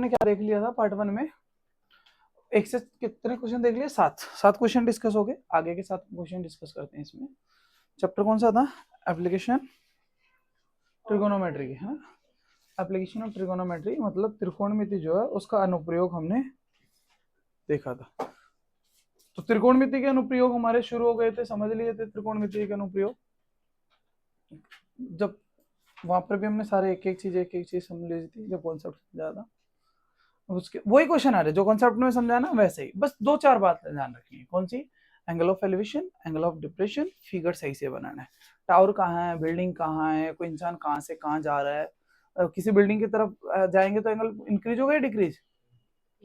हमने क्या देख लिया था पार्ट 1 में, एक से कितने क्वेश्चन देख लिए? 7 क्वेश्चन डिस्कस हो गए। आगे के 7 क्वेश्चन डिस्कस करते हैं इसमें। चैप्टर कौन सा था? एप्लीकेशन ट्रिगोनोमेट्री है ना। एप्लीकेशन ऑफ ट्रिगोनोमेट्री मतलब त्रिकोणमिति जो है उसका अनुप्रयोग हमने देखा था। तो त्रिकोणमिति के अनुप्रयोग हमारे शुरू हो गए थे, समझ लिए थे त्रिकोणमिति के अनुप्रयोग। जब वहां पर भी हमने सारे एक एक चीज समझ ली थी, जब कॉन्सेप्ट समझा था उसके वही क्वेश्चन आ रहे जो कॉन्सेप्ट में समझाना वैसे ही, बस 2-4 बात ध्यान रखनी है। कौन सी? Angle of elevation, angle of depression, figure सही से बनाना है। टावर कहाँ है, बिल्डिंग कहाँ है, कोई इंसान कहाँ से कहाँ जा रहा है, किसी बिल्डिंग की तरफ जाएंगे तो एंगल इंक्रीज होगा या डिक्रीज?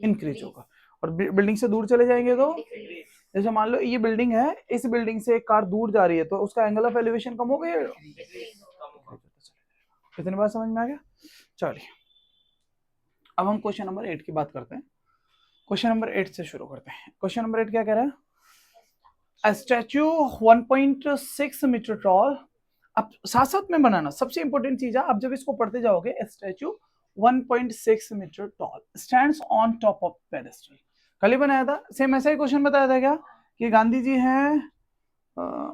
इंक्रीज होगा। और बिल्डिंग से दूर चले जाएंगे तो, जैसे मान लो ये बिल्डिंग है, इस बिल्डिंग से एक कार दूर जा रही है तो उसका एंगल ऑफ एलिवेशन कम हो गया। कितनी बार समझ में आ गया? चलिए अब हम क्वेश्चन नंबर 8 की बात करते हैं। क्वेश्चन नंबर 8 से शुरू करते हैं। क्वेश्चन नंबर 8 क्या कह रहा है? A statue 1.6 मीटर टॉल, अब साथ साथ में बनाना सबसे इंपॉर्टेंट चीज है। आप जब इसको पढ़ते जाओगे, statue 1.6 metre tall stands on top of pedestal. कल ही बनाया था, सेम ऐसा ही क्वेश्चन बताया था क्या कि गांधी जी हैं,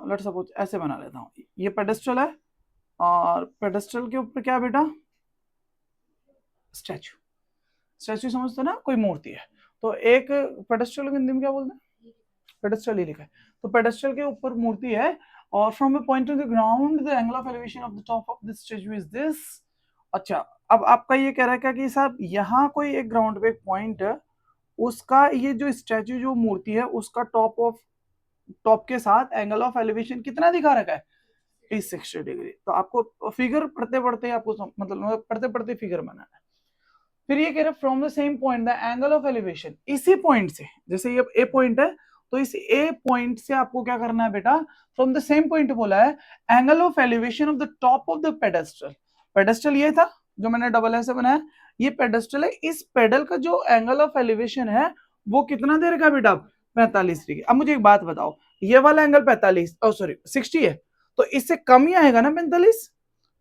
लेट्स सपोज ऐसे बना लेता हूँ, ये पेडेस्टल है और पेडेस्टल के ऊपर क्या बेटा? स्टैचू। स्टैचू समझते ना, कोई मूर्ति है। तो एक पेडेस्टल को हिंदी में क्या बोलते हैं? पेडेस्टल ही लिखा है। तो पेडेस्टल के ऊपर मूर्ति है और from a point of the ground the angle of elevation of the top of this statue is this. अच्छा, अब आपका ये कह रहा है क्या कि साहब यहाँ कोई एक ग्राउंड पे एक पॉइंट है, उसका ये जो स्टैचू जो मूर्ति है उसका टॉप के साथ एंगल ऑफ एलिवेशन कितना दिखा रखा है? इस 60 डिग्री। तो आपको फिगर पढ़ते पढ़ते आपको मतलब पढ़ते पढ़ते फिगर बनाना है। फिर ये कह रहा है from the same point the angle of elevation, इसी पॉइंट से, जैसे ये ए पॉइंट है तो इस ए पॉइंट से आपको क्या करना है बेटा? फ्रॉम द सेम पॉइंट बोला है, angle of elevation of the top of the pedestal. Pedestal ये था जो मैंने डबल ऐसे बनाया, ये पेडेस्टल है। इस पेडल का जो एंगल ऑफ एलिवेशन है वो कितना दे रखा बेटा? 45 डिग्री। अब मुझे एक बात बताओ, ये वाला एंगल 45 सॉरी 60 है, तो इससे कम ही आएगा ना 45?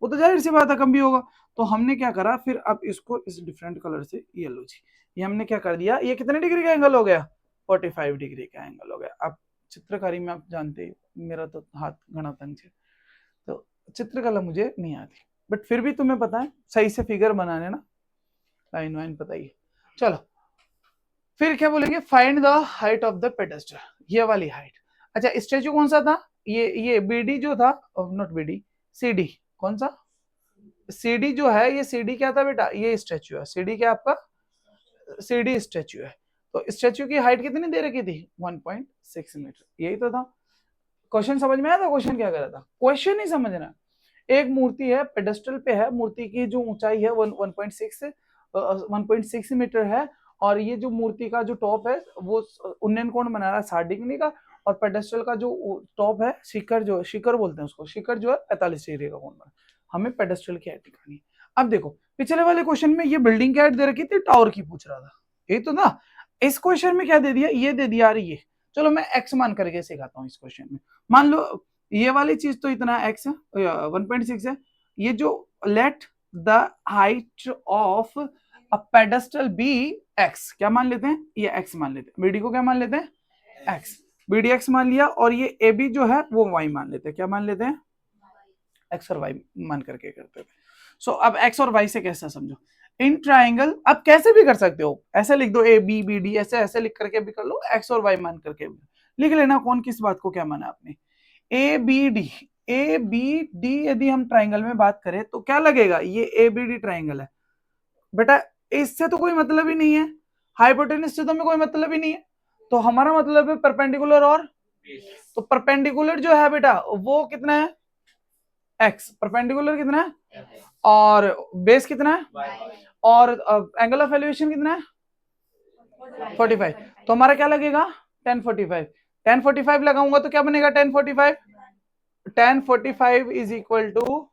वो तो जाहिर सी बात है कम भी होगा। तो हमने क्या करा फिर, अब इसको इस डिफरेंट कलर से येलो जी, ये हमने क्या कर दिया, ये कितने डिग्री का एंगल हो गया? 45 डिग्री का एंगल हो गया। अब चित्रकारी में आप जानते हैं मेरा तो हाथ घना तंग है, तो चित्रकला मुझे नहीं आती, बट फिर भी तुम्हें पता है सही से फिगर बनाने ना, लाइन वाइन पता ही है। चलो फिर क्या बोलेंगे? Find the height of the pedestal, ये वाली हाइट। अच्छा स्टेचू कौन सा था? ये बीडी जो था, नॉट बीडी, सीडी। कौन सा? सीडी जो है, ये सीडी क्या था बेटा? ये स्टेचू है। सीडी क्या आपका? सीडी स्टेचू है। तो स्टेचू की हाइट कितनी दे रखी थी? 1.6 मीटर। यही तो था क्वेश्चन। समझ में आया था क्वेश्चन क्या कर रहा था? क्वेश्चन नहीं समझना। एक मूर्ति है, पेडेस्टल पे है, मूर्ति की जो ऊंचाई है 1.6 मीटर है, और ये जो मूर्ति का जो टॉप है वो उन्नयन कोण बना रहा है 60 डिग्री का, और पेडेस्टल का जो टॉप है, शिखर जो शिखर बोलते हैं उसको, शिखर जो है 45 डिग्री का कोण बना। हमें पेडेस्टल की हाइट निकालनी है। अब देखो पिछले वाले क्वेश्चन में ये बिल्डिंग की हाइट दे रखी थी, टावर की पूछ रहा था, यही तो था। इस क्वेश्चन में क्या दे दिया? ये दे दिया। ये चलो मैं एक्स मान करके सिखाता हूँ इस क्वेश्चन में। मान लो ये वाली चीज तो इतना एक्स है, 1.6 है। ये जो let the height of a pedestal be x, क्या मान लेते हैं? ये एक्स मान लेते हैं। बीडी को क्या मान लेते हैं? एक्स। बीडी एक्स मान लिया, और ये ए बी जो है वो वाई मान लेते हैं। क्या मान लेते हैं? एक्स और वाई मान करके करते थे। सो अब एक्स और वाई से कैसा समझो, इन ट्राइंगल, अब कैसे भी कर सकते हो, ऐसे लिख दो ए बी बी डी, ऐसे ऐसे लिख करके भी कर लो, एक्स और वाई मान करके भी लिख लेना कौन किस बात को क्या माना आपने। A B D, A B D यदि हम ट्राइंगल में बात करें तो क्या लगेगा? ये ए बी डी ट्राइंगल है बेटा, इससे तो कोई मतलब ही नहीं है, हाइपोटेनस से तो हमें कोई मतलब ही नहीं है। तो हमारा मतलब है परपेंडिकुलर और, तो परपेंडिकुलर जो है बेटा वो कितना है? एक्स। परपेंडिकुलर कितना है? और बेस कितना है? और एंगल ऑफ एलिवेशन कितना है? 45। तो हमारा क्या लगेगा? 1045। 1045 लगाऊंगा तो क्या बनेगा? 1045, 1045 is equal to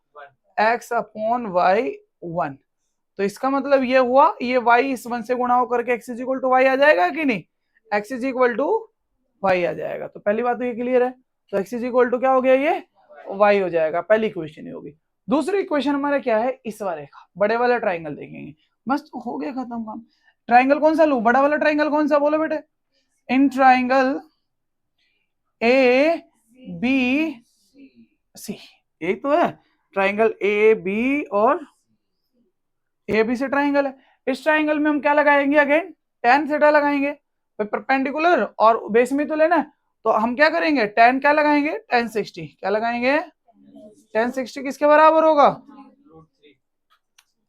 x upon y 1। तो इसका मतलब ये हुआ, ये y इस 1 से गुणा होकर के x is equal to y आ जाएगा कि नहीं? x is equal to y आ जाएगा। तो पहली बात तो ये क्लियर है। तो x इज इक्वल टू क्या हो गया? ये y हो जाएगा। पहली इक्वेशन ही होगी। दूसरी इक्वेशन हमारा क्या है? इस वाले का बड़े वाला ट्राइंगल देखेंगे। मस्त, हो गया खत्म काम। ट्राइंगल कौन सा लूं, बड़ा वाला ट्राइंगल कौन सा, बोलो बेटे। इन ट्राइंगल ए बी सी, यही तो है ट्राइंगल ए बी, और ए बी से ट्राइंगल है। इस ट्राइंगल में हम क्या लगाएंगे, अगेन tan थीटा लगाएंगे, परपेंडिकुलर और बेस में तो लेना है, तो हम क्या करेंगे, tan क्या लगाएंगे, tan 60, क्या लगाएंगे, tan 60 किसके बराबर होगा,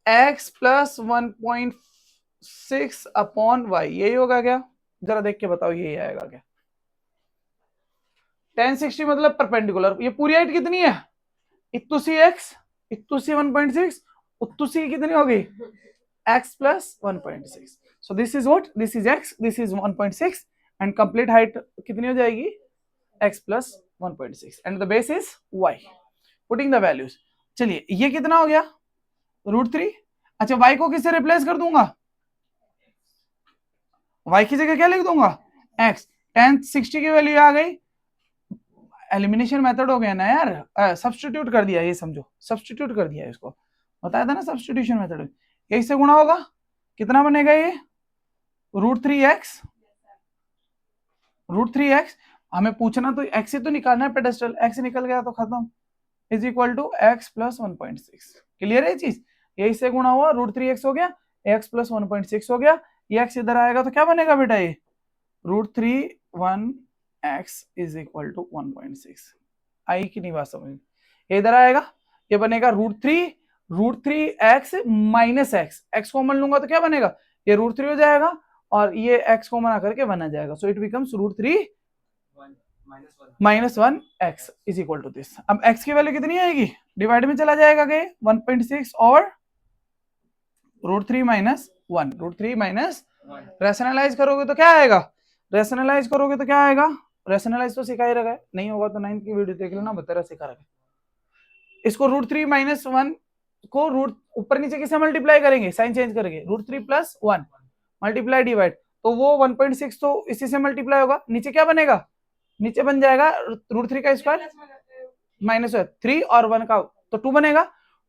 x प्लस 1.6 अपॉन वाई, यही होगा क्या, जरा देख के बताओ यही आएगा क्या। tan 60 मतलब परपेंडिकुलर, ये पूरी हाइट कितनी है, इतु सी x, इतु सी 1.6, उत्तु सी कितनी होगी, x plus 1.6. So this is what? This is x. This is 1.6, and complete height कितनी हो जाएगी, x plus 1.6, and the base is y. Putting the values. चलिए ये कितना हो गया, √3। अच्छा y को किससे रिप्लेस कर दूंगा, y की जगह क्या लिख दूंगा, x। tan 60 की वैल्यू आ गई, एलिमिनेशन मेथड हो गया ना यार, सब्स्टिट्यूट कर दिया, ये समझो सब्स्टिट्यूट कर दिया, इसको बताया था ना सब्स्टिट्यूशन मेथड, यही से गुणा होगा, कितना बनेगा ये, √3x, √3x, हमें पूछना तो x से तो निकालना है पेडेस्टल, x निकल गया तो खत्म, is equal to x plus 1.6। Clear है ये चीज, यही से गुणा हुआ, √3x हो गया, x प्लस 1.6 हो गया, ये x इधर आएगा तो क्या बनेगा बेटा, ये √3(1)x इज इक्वल टू 1.6। आई की नहीं बात समझ, ये इधर आएगा, ये बनेगा √3x माइनस x कॉमन लूंगा तो क्या बनेगा, ये √3 हो जाएगा, और ये x को मना करके 1 आ जाएगा, so it becomes √3 minus 1x is equal to this. अब x की वैल्यू कितनी आएगी, डिवाइड में चला जाएगा, गए 1.6 और √3 माइनस 1, √3 माइनस, रैशनलाइज करोगे तो क्या आएगा, रैशनलाइज करोगे तो क्या आएगा, रैशनलाइज तो सिखा ही रखा है, नहीं होगा तो 9th की वीडियो देख लेना, बतेरा सिखा रखा है। इसको √3 माइनस 1 को रूट ऊपर नीचे किसे मल्टीप्लाई करेंगे, साइन चेंज करेंगे, √3 प्लस 1 मल्टीप्लाई डिवाइड, तो वो 1.6 तो इसी से मल्टीप्लाई होगा, नीचे क्या बनेगा, नीचे बन जाएगा √3 का स्क्वायर माइनस 3 और 1 का तो 2 बनेगा,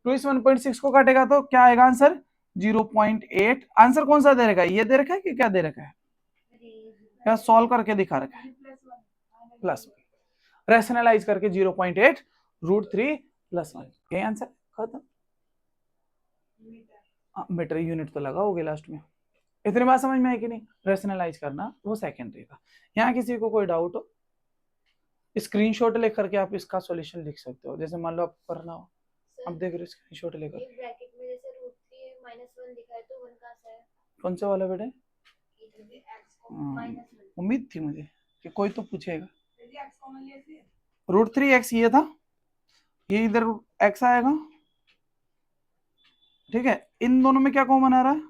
2 इस 1.6 को काटेगा तो क्या आएगा आंसर 0.8। आंसर कौन सा दे रखा है, ये दे रखा है कि क्या दे रखा है, क्या सॉल्व करके दिखा रखा है, प्लस रैशनलाइज करके 0.8 √3 प्लस 1, ये आंसर खत्म। मीटर यूनिट तो लगा होगा लास्ट में, इतनी बात समझ में है कि नहीं, रैशनलाइज करना वो सेकेंडरी का। यहाँ किसी को कोई डाउट हो, स्क्रीनशॉट लेकर के आप इसका सॉल्यूशन लिख सकते हो, जैसे मान लो आप करना हो, अब देख रहे हो स्क्रीनशॉट लेकर, ब्रैकेट में जैसे √3 माइनस 1 लिखा है तो 1 कहां से है, कौन सा वाला बेटे, उम्मीद थी मुझे कि कोई तो पूछेगा, √3x ये था, ये इधर x आएगा, ठीक है, इन दोनों में क्या कॉमन आ रहा है,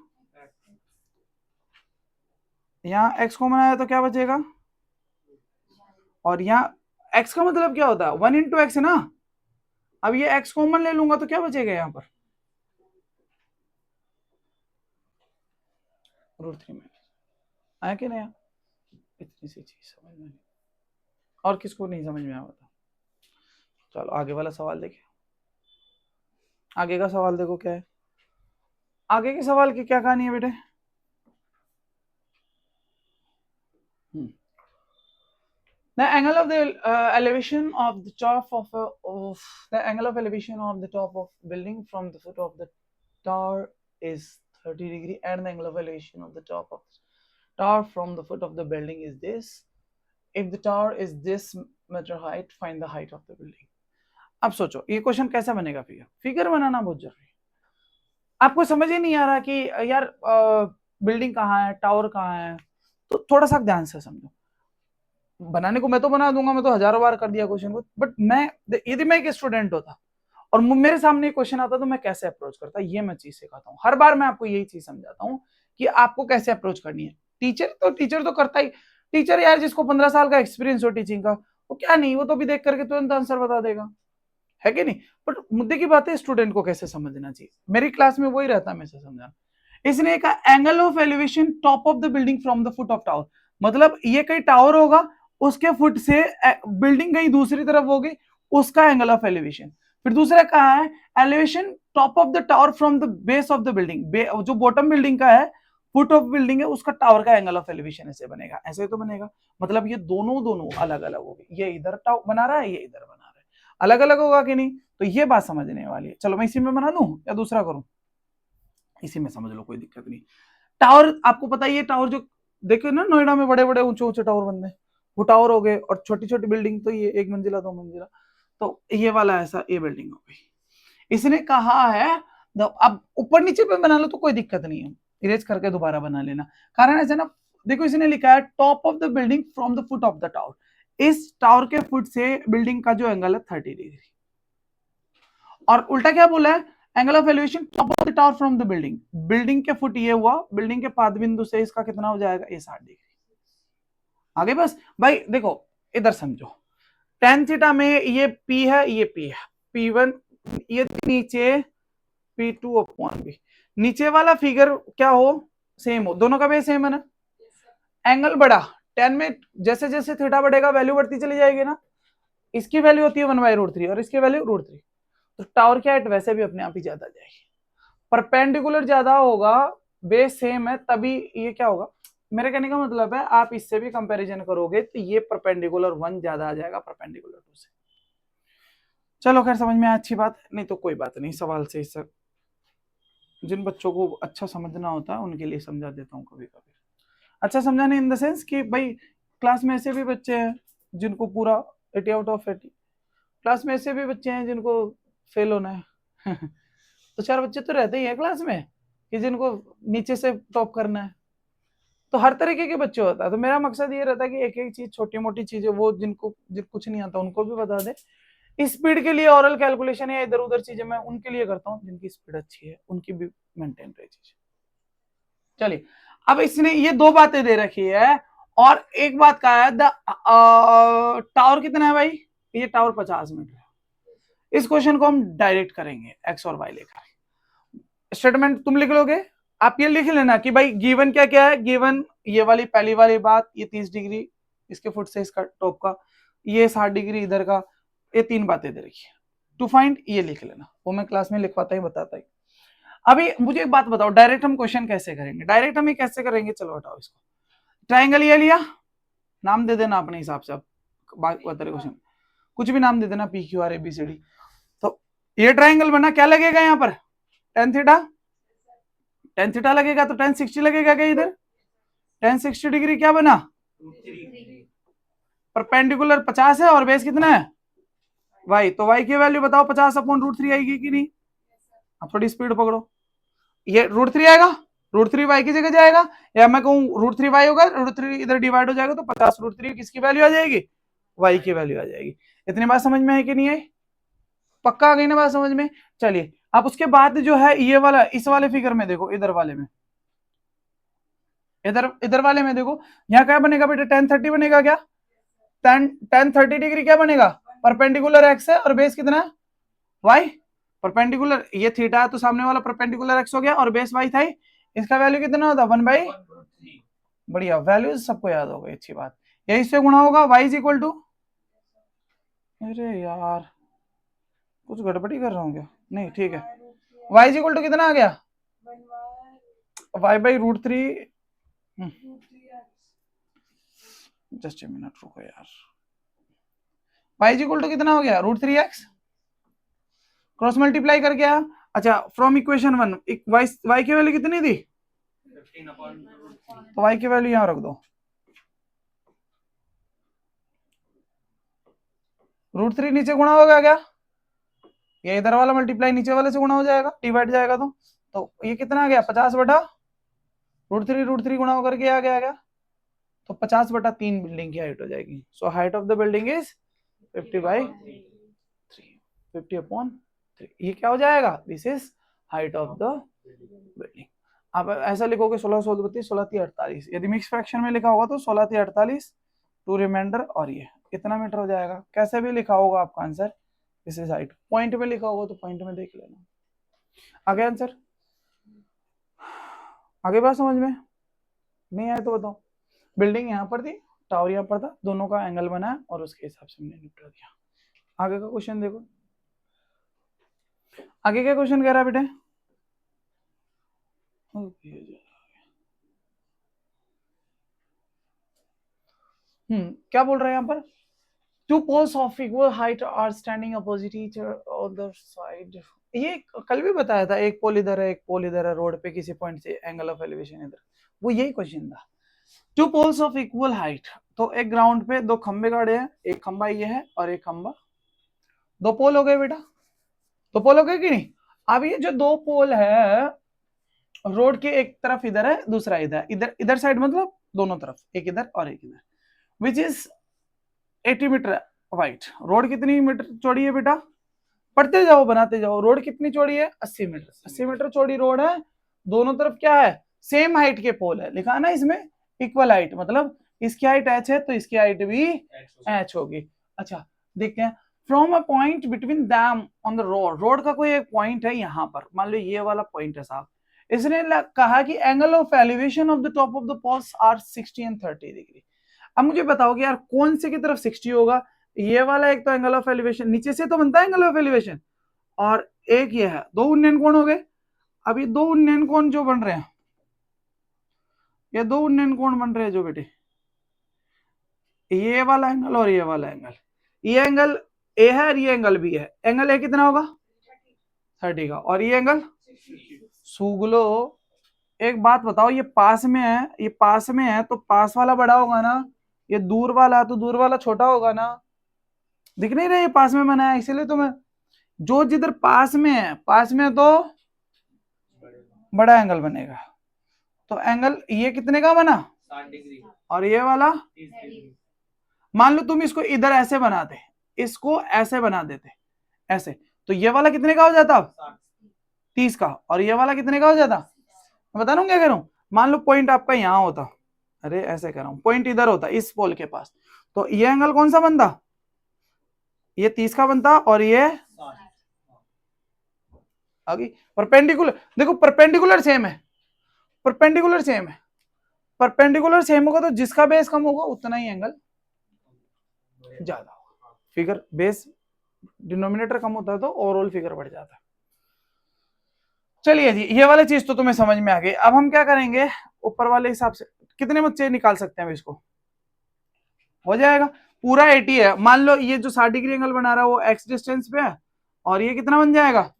यहाँ x कॉमन आया तो क्या बचेगा, और यहाँ x का मतलब क्या होता है 1 इंटू एक्स है ना, अब ये x कॉमन ले लूंगा तो क्या बचेगा यहाँ पर, √3 में आया कि नहीं, इतनी सी चीज समझ में, और किसको नहीं समझ में आया था। चलो आगे वाला सवाल देखिए, आगे का सवाल देखो क्या है, आगे के सवाल की क्या कहानी है बेटे, the angle of the elevation of the top of the angle of elevation of the top of building from the foot of the tower is 30 degree, and the angle of elevation of the top of the tower from the foot of the building is this. If the tower is this meter height, find the height of the building. अब सोचो ये question कैसा बनेगा, figure बनाना बहुत जरूरी है, आपको समझ ही नहीं आ रहा कि यार बिल्डिंग कहाँ है, टावर कहाँ है, तो थोड़ा सा ध्यान से समझो, बनाने को मैं तो बना दूंगा, मैं तो हजारों बार कर दिया क्वेश्चन को, बट मैं यदि मैं एक स्टूडेंट होता और मेरे सामने क्वेश्चन आता तो मैं कैसे अप्रोच करता, ये मैं चीज सिखाता हूँ, हर बार मैं आपको यही चीज समझाता हूँ कि आपको कैसे अप्रोच करनी है। टीचर तो करता ही, टीचर यार जिसको 15 साल का एक्सपीरियंस हो टीचिंग का, वो क्या नहीं, वो तो भी देख करके तुरंत आंसर बता देगा, है कि नहीं, बट मुद्दे की बात है स्टूडेंट को कैसे समझना चाहिए, मेरी क्लास में वही रहता है हमेशा समझाना। इसने कहा angle of elevation top of the building from the foot of tower, मतलब ये कहीं टावर होगा, उसके फुट से बिल्डिंग कहीं दूसरी तरफ होगी, उसका एंगल ऑफ एलिवेशन। फिर दूसरा कहा है elevation top of the tower from the base of the building, जो बॉटम बिल्डिंग का है, फुट ऑफ बिल्डिंग है, उसका टावर का एंगल ऑफ एलिवेशन ऐसे बनेगा, ऐसे तो बनेगा। मतलब ये दोनों अलग अलग हो गए, ये इधर टावर बना रहा है, ये इधर बना रहा है, अलग अलग होगा कि नहीं? तो ये बात समझने वाली है। चलो मैं इसी में बना दूं या दूसरा करूं? इसी में समझ लो, कोई दिक्कत नहीं। टावर आपको पता ही है, टावर जो देखो ना नोएडा में बड़े बड़े ऊंचे ऊंचे टावर बनते हैं, वो टावर हो गए, और छोटी छोटी बिल्डिंग तो ये 1 मंजिला 2 मंजिला, तो ये वाला ऐसा ये बिल्डिंग हो गई। इसने कहा है अब ऊपर नीचे पे बना लो तो कोई दिक्कत नहीं है, इरेज करके दोबारा बना लेना। कारण ऐसा ना, देखो इसने लिखा है top of the building from the foot of the tower, इस टावर के फुट से बिल्डिंग का जो एंगल है 30 डिग्री। और उल्टा क्या बोला है, angle of elevation top of the tower from the building, building के फुट ये हुआ, बिल्डिंग के पाद बिंदु से इसका कितना हो जाएगा, ये 60 डिग्री। आगे बस भाई देखो, इधर समझो, टेन थीटा में ये P है, ये P है, P1 ये नीचे P2 अपॉन B, नीचे वाला फिगर क्या हो, सेम हो, दोनों का बेस सेम है ना। एंगल बढ़ा, 10 में जैसे जैसे थीटा बढ़ेगा वैल्यू बढ़ती चली जाएगी ना, इसकी वैल्यू होती है 1/√3 और इसकी वैल्यू √3, तो टावर की हाइट वैसे भी अपने आप ही ज्यादा जाएगी। परपेंडिकुलर ज्यादा होगा, बेस सेम है, तभी ये क्या होगा, मेरे कहने का मतलब है आप इससे भी कंपैरिजन करोगे तो ये परपेंडिकुलर 1 ज्यादा आ जाएगा परपेंडिकुलर 2 से। चलो खैर समझ में आया, अच्छी बात, नहीं तो कोई बात नहीं, सवाल से इस जिन बच्चों को अच्छा समझना होता है उनके लिए समझा देता हूँ कभी कभी। अच्छा समझाने इन द सेंस कि भाई क्लास में ऐसे भी बच्चे हैं जिनको पूरा 80 आउट ऑफ 80, क्लास में ऐसे भी बच्चे हैं जिनको फेल होना है तो 4 बच्चे तो रहते ही हैं क्लास में कि जिनको नीचे से टॉप करना है, तो हर तरीके के बच्चे होता है। तो मेरा मकसद ये रहता है कि एक एक चीज, छोटी मोटी चीजें, वो जिनको कुछ नहीं आता उनको भी बता दे। स्पीड के लिए ऑरल कैलकुलेशन या इधर उधर चीजें मैं उनके लिए करता हूँ जिनकी स्पीड अच्छी है, उनकी भी मेंटेन रहे चीज। चलिए, अब इसने ये 2 बातें दे रखी है, और एक बात कहा है टावर कितना है भाई, ये टावर 50 मीटर है। इस क्वेश्चन को हम डायरेक्ट करेंगे, एक्स और वाई लेकर। स्टेटमेंट तुम लिख लोगे, आप ये लिख लेना कि भाई गिवन क्या क्या है, गिवन ये वाली पहली वाली बात, ये 30 डिग्री इसके फुट से इसका टॉप का, ये 60 डिग्री इधर का, ये 3 बातें दे रखी है। टू फाइंड ये लिख लेना, वो मैं क्लास में लिखवाता ही बताता ही। अभी मुझे एक बात बताओ, डायरेक्ट हम क्वेश्चन कैसे करेंगे, डायरेक्ट हम ये कैसे करेंगे, चलो हटाओ इसको। ट्राइंगल ये लिया, नाम दे देना अपने हिसाब से, अब क्वेश्चन कुछ भी नाम दे देना, PQR ABCD। तो ये ट्राइंगल बना, क्या लगेगा यहाँ पर, tan थीटा, tan थीटा लगेगा, तो tan 60 लगेगा क्या इधर, tan 60 डिग्री क्या बना, परपेंडिकुलर 50 है और बेस कितना है y, तो y की वैल्यू बताओ 50/√3 आएगी कि नहीं। अब थोड़ी स्पीड पकड़ो, ये √3 आएगा, √3 y की जगह जाएगा, या मैं कहूँ √3 y होगा, √3 इधर डिवाइड हो जाएगा, तो 50 √3 किसकी वैल्यू आ जाएगी, y की वैल्यू आ जाएगी। इतनी बात समझ में है कि नहीं आई, पक्का आ गई ना बात समझ में। चलिए अब उसके बाद जो है ये वाला, इस वाले फिगर में देखो, इधर वाले में, इधर वाले में देखो, यहाँ क्या बनेगा बेटा, tan 30 बनेगा क्या, tan 30 डिग्री क्या बनेगा, परपेंडिकुलर x है और बेस कितना है y, परपेंडिकुलर ये थीटा है तो सामने वाला परपेंडिकुलर x हो गया और बेस y था, इसका वैल्यू कितना होता 1/, बढ़िया, वैल्यू सबको याद हो गई, अच्छी बात। यही से गुणा होगा y इज इक्वल टू, अरे यार कुछ गड़बड़ी कर रहा हूँ क्या, नहीं ठीक है, y इज इक्वल टू कितना आ गया, y/√3, जस्ट ए मिनट रुको यार, y इज इक्वल टू कितना हो गया, √3x, क्रॉस मल्टीप्लाई कर गया। अच्छा फ्रॉम इक्वेशन 1 y की वैल्यू कितनी थी, तो y की वैल्यू यहां रख दो, √3 नीचे गुणा होगा क्या, ये इधर वाला मल्टीप्लाई नीचे वाले से गुणा हो जाएगा, डिवाइड जाएगा, तो ये कितना आ गया 50/√3 गुणा होकर के आ गया, तो 50/3 बिल्डिंग की हाइट हो जाएगी। So height of the building is 50/3, ये क्या हो जाएगा, this is height of the building. आप ऐसा लिखोगे 1632 16×3 48, यदि मिक्स फ्रैक्शन में लिखा होगा तो 16×3 टू रिमाइंडर, और ये कितना मीटर हो जाएगा, कैसे भी लिखा होगा आपका answer, this is height, point में लिखा होगा तो पॉइंट में देख लेना। आगे आंसर, आगे बात समझ में नहीं आया तो बताओ, बिल्डिंग यहाँ पर थी, टावर यहाँ पर था, दोनों का एंगल बनाया और उसके हिसाब से हमने निपटा दिया। आगे का क्वेश्चन देखो, आगे क्या क्वेश्चन कह रहा है बेटे? क्या बोल रहा है यहाँ पर? Two poles of equal height are standing opposite each other side. ये कल भी बताया था, एक पोल इधर है एक पोल इधर है, रोड पे किसी पॉइंट से एंगल ऑफ एलिवेशन इधर, वो यही क्वेश्चन था। Two poles of equal height, तो एक ग्राउंड पे दो खंबे गाड़े हैं, एक खंबा ये है और एक खंबा, दो पोल हो गए बेटा, दो पोल हो गए कि नहीं? अब ये जो दो पोल है, रोड के एक तरफ इधर है दूसरा इधर, इधर इधर साइड मतलब दोनों तरफ, एक इधर और एक इधर, which is 80 metre wide. Road कितनी मीटर चौड़ी है बेटा? पढ़ते जाओ बनाते जाओ। रोड कितनी चौड़ी है? 80 मीटर। 80 मीटर चौड़ी रोड है, दोनों तरफ क्या है? सेम हाइट के पोल है। लिखा है ना इसमें इक्वल हाइट, मतलब इसकी हाइट h है तो इसकी हाइट भी h होगी। अच्छा देखते हैं, from a point between them on the road, road का कोई एक पॉइंट है यहाँ पर, मान लो ये वाला पॉइंट है साहब, इसने कहा कि angle of elevation of the top of the poles are 60 and 30 degree. अब मुझे बताओ कि यार कौन से की तरफ 60 होगा? ये वाला एक तो एंगल ऑफ एलिवेशन नीचे से तो बनता है एंगल ऑफ एलिवेशन, और एक ये है, दो उन्नयन कोण हो गए। अब ये दो उन्नयन कोण जो बन रहे हैं, ये दो उन्नयन कोण बन रहे हैं जो बेटे, ये वाला एंगल और ये वाला एंगल, ये एंगल ए है और ये एंगल बी है। एंगल ए कितना होगा? 30 का, और ये एंगल सुगलो। एक बात बताओ, ये पास में है, ये पास में है तो पास वाला बड़ा होगा ना, ये दूर वाला है तो दूर वाला छोटा होगा ना। दिख नहीं रहा ये पास में बना है, इसीलिए तो मैं, जो जिधर पास में है, पास में है तो बड़ा एंगल बनेगा। तो एंगल ये कितने का बना? 60 डिग्री। और ये वाला 30 डिग्री। मान लो तुम इसको इधर ऐसे बनाते, इसको ऐसे बना देते ऐसे, तो ये वाला कितने का हो जाता? 30 का। और ये वाला कितने का हो जाता? मैं बता रहा हूँ क्या करूं, मान लो पॉइंट आपका यहाँ होता, अरे ऐसे कर रहा हूं, पॉइंट इधर होता इस पोल के पास, तो ये एंगल कौन सा बनता? ये 30 का बनता, और ये आगे परपेंडिकुलर। देखो परपेंडिकुलर सेम है, परपेंडिकुलर सेम है, परपेंडिकुलर सेम होगा तो जिसका बेस कम होगा उतना ही एंगल ज्यादा होगा। फिगर बेस डिनोमिनेटर कम होता है तो ओवरऑल फिगर बढ़ जाता है। चलिए जी, ये वाली चीज तो तुम्हें समझ में आ गई। अब हम क्या करेंगे, ऊपर वाले हिसाब से कितने बच्चे निकाल सकते हैं इसको? हो जाएगा पूरा 80 है, मान लो ये जो 60 डिग्री एंगल बना रहा है वो x डिस्टेंस पे है, और ये कितना बन जाएगा?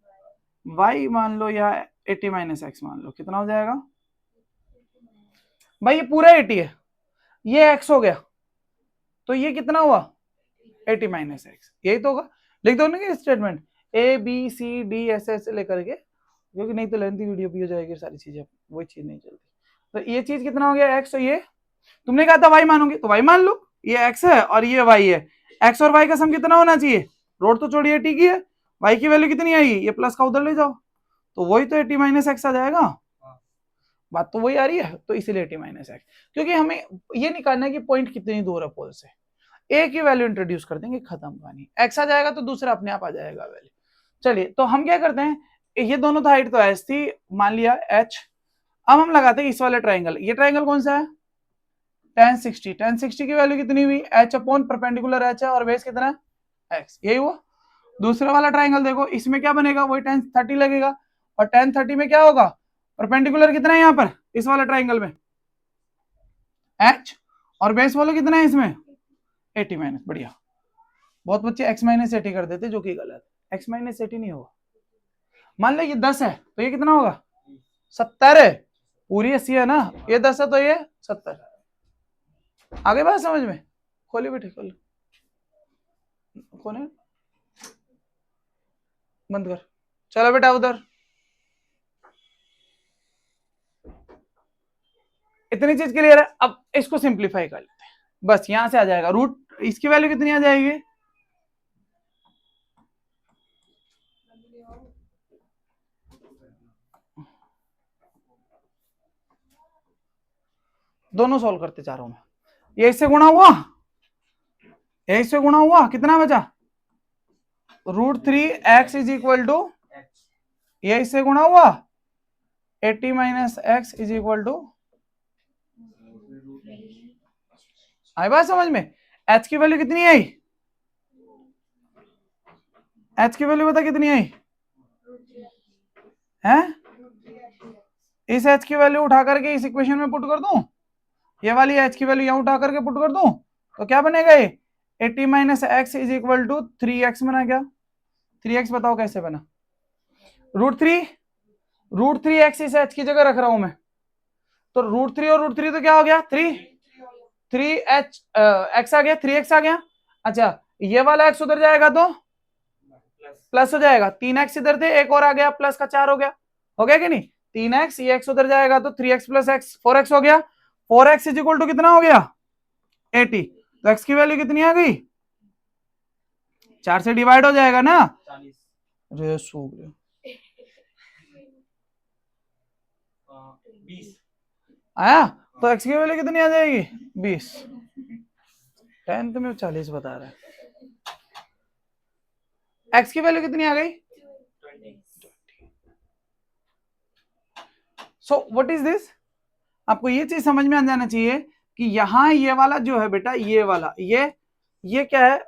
y मान लो, या 80 माइनस एक्स मान लो, कितना हो जाएगा भाई? ये पूरा 80 है, ये x हो गया, तो ये कितना हुआ? 80 माइनस एक्स, यही तो होगा। लिख दो ना statement A B C D ऐसे ऐसे लेकर के, क्योंकि नहीं तो लेंथी वीडियो भी हो जाएगी, सारी चीजें वही चीज नहीं चलती। तो ये चीज कितना हो गया x, तो ये तुमने कहा था y मानोगे तो y मान लो, ये x है और ये y है, x और y का सम कितना होना चाहिए? रोड तो चौड़ी 80 की है, y की वैल्यू कितनी आएगी? ये प्लस का उधर ले जाओ, तो वही तो 80 माइनस एक्स आ जाएगा। बात तो वही आ रही है, तो इसीलिए 80 माइनस एक्स, क्योंकि हमें ये निकालना है कि पॉइंट कितनी दूर है पोल से। ए की वैल्यू इंट्रोड्यूस कर देंगे, खत्म कहानी। एक्स आ जाएगा तो दूसरा अपने आप आ जाएगा वैल्यू। चलिए तो हम क्या करते हैं, ये दोनों तो हाइट तो एच थी, मान लिया एच। अब हम लगाते हैं इस वाले ट्राइंगल, ये ट्राइंगल कौन सा है? tan 60, tan 60 की वैल्यू कितनी हुई? h अपॉन परपेंडिकुलर h है, और बेस कितना है? x, यही हुआ। दूसरा वाला ट्राइंगल देखो, इसमें क्या बनेगा? वही tan 30 लगेगा, और tan 30 में क्या होगा? परपेंडिकुलर कितना है यहाँ पर इस वाले ट्राइंगल में? h, और बेस वाला कितना है इसमें? 80 माइनस। बढ़िया, बहुत बच्चे x माइनस 80 कर देते, जो कि गलत है। x माइनस 80 नहीं होगा। मान लो ये 10 है तो ये कितना होगा? 70 है, पूरी 80 है ना, ये 10 है तो ये 70। आगे बात समझ में? खोलिए बेटे, खोलो, कौन है? बंद कर, चलो बेटा उधर। इतनी चीज क्लियर है। अब इसको सिंप्लीफाई कर लेते हैं, बस यहां से आ जाएगा रूट, इसकी वैल्यू कितनी आ जाएगी? दोनों सॉल्व करते चारों में, ये इससे गुणा हुआ, ये इससे गुणा हुआ, कितना बचा? √3x इज इक्वल टू, ये इससे गुणा हुआ 80 minus x is equal to, आई बात समझ में? h की वैल्यू कितनी आई? h की वैल्यू बता कितनी आई? है? इस h की वैल्यू उठा करके इस इक्वेशन में पुट कर दूं, ये वाली h की वैल्यू यहां उठा करके पुट कर दूं, तो क्या बनेगा ये 80 minus x is equal to 3x बना क्या? 3x बताओ कैसे बना? √3 एक्स इस h की जगह रख रहा हूं मैं, तो √3 और √3 तो क्या हो गया 3h x आ गया, 3x आ गया। अच्छा ये वाला x उधर जाएगा तो प्लस हो जाएगा, 3x इधर थे, एक और आ गया प्लस का 4 हो गया कि नहीं? 3x, ये x उधर जाएगा तो 3x प्लस x 4x हो गया, 4x इज इक्वल टू कितना हो गया 80, तो x की वैल्यू कितनी आ गई? 4 से डिवाइड हो जाएगा ना, 40 आया, तो x की वैल्यू कितनी आ जाएगी 20। 10th में 40 बता रहा है, x की वैल्यू कितनी आ गई? So what is this? आपको ये चीज समझ में आ जाना चाहिए कि यहाँ ये वाला जो है बेटा, ये वाला ये क्या है,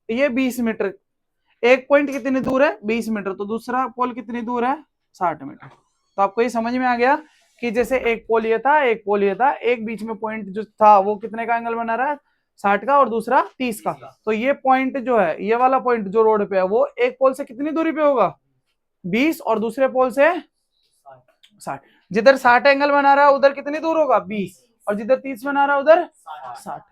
ये 20 मीटर, एक पॉइंट कितनी दूर है 20 मीटर, तो दूसरा पोल कितनी दूर है 60 मीटर। तो आपको ये समझ में आ गया कि जैसे एक पोल ये था, एक पोल ये था, एक बीच में पॉइंट जो था वो कितने का एंगल बना रहा है 60 का, और दूसरा 30 का। तो ये पॉइंट जो है, ये वाला पॉइंट जो रोड पे है, वो एक पोल से कितनी दूरी पे होगा 20, और दूसरे पोल से 60। जिधर 60 एंगल बना रहा है उधर कितनी दूर होगा 20, और जिधर 30 बना रहा है उधर 60।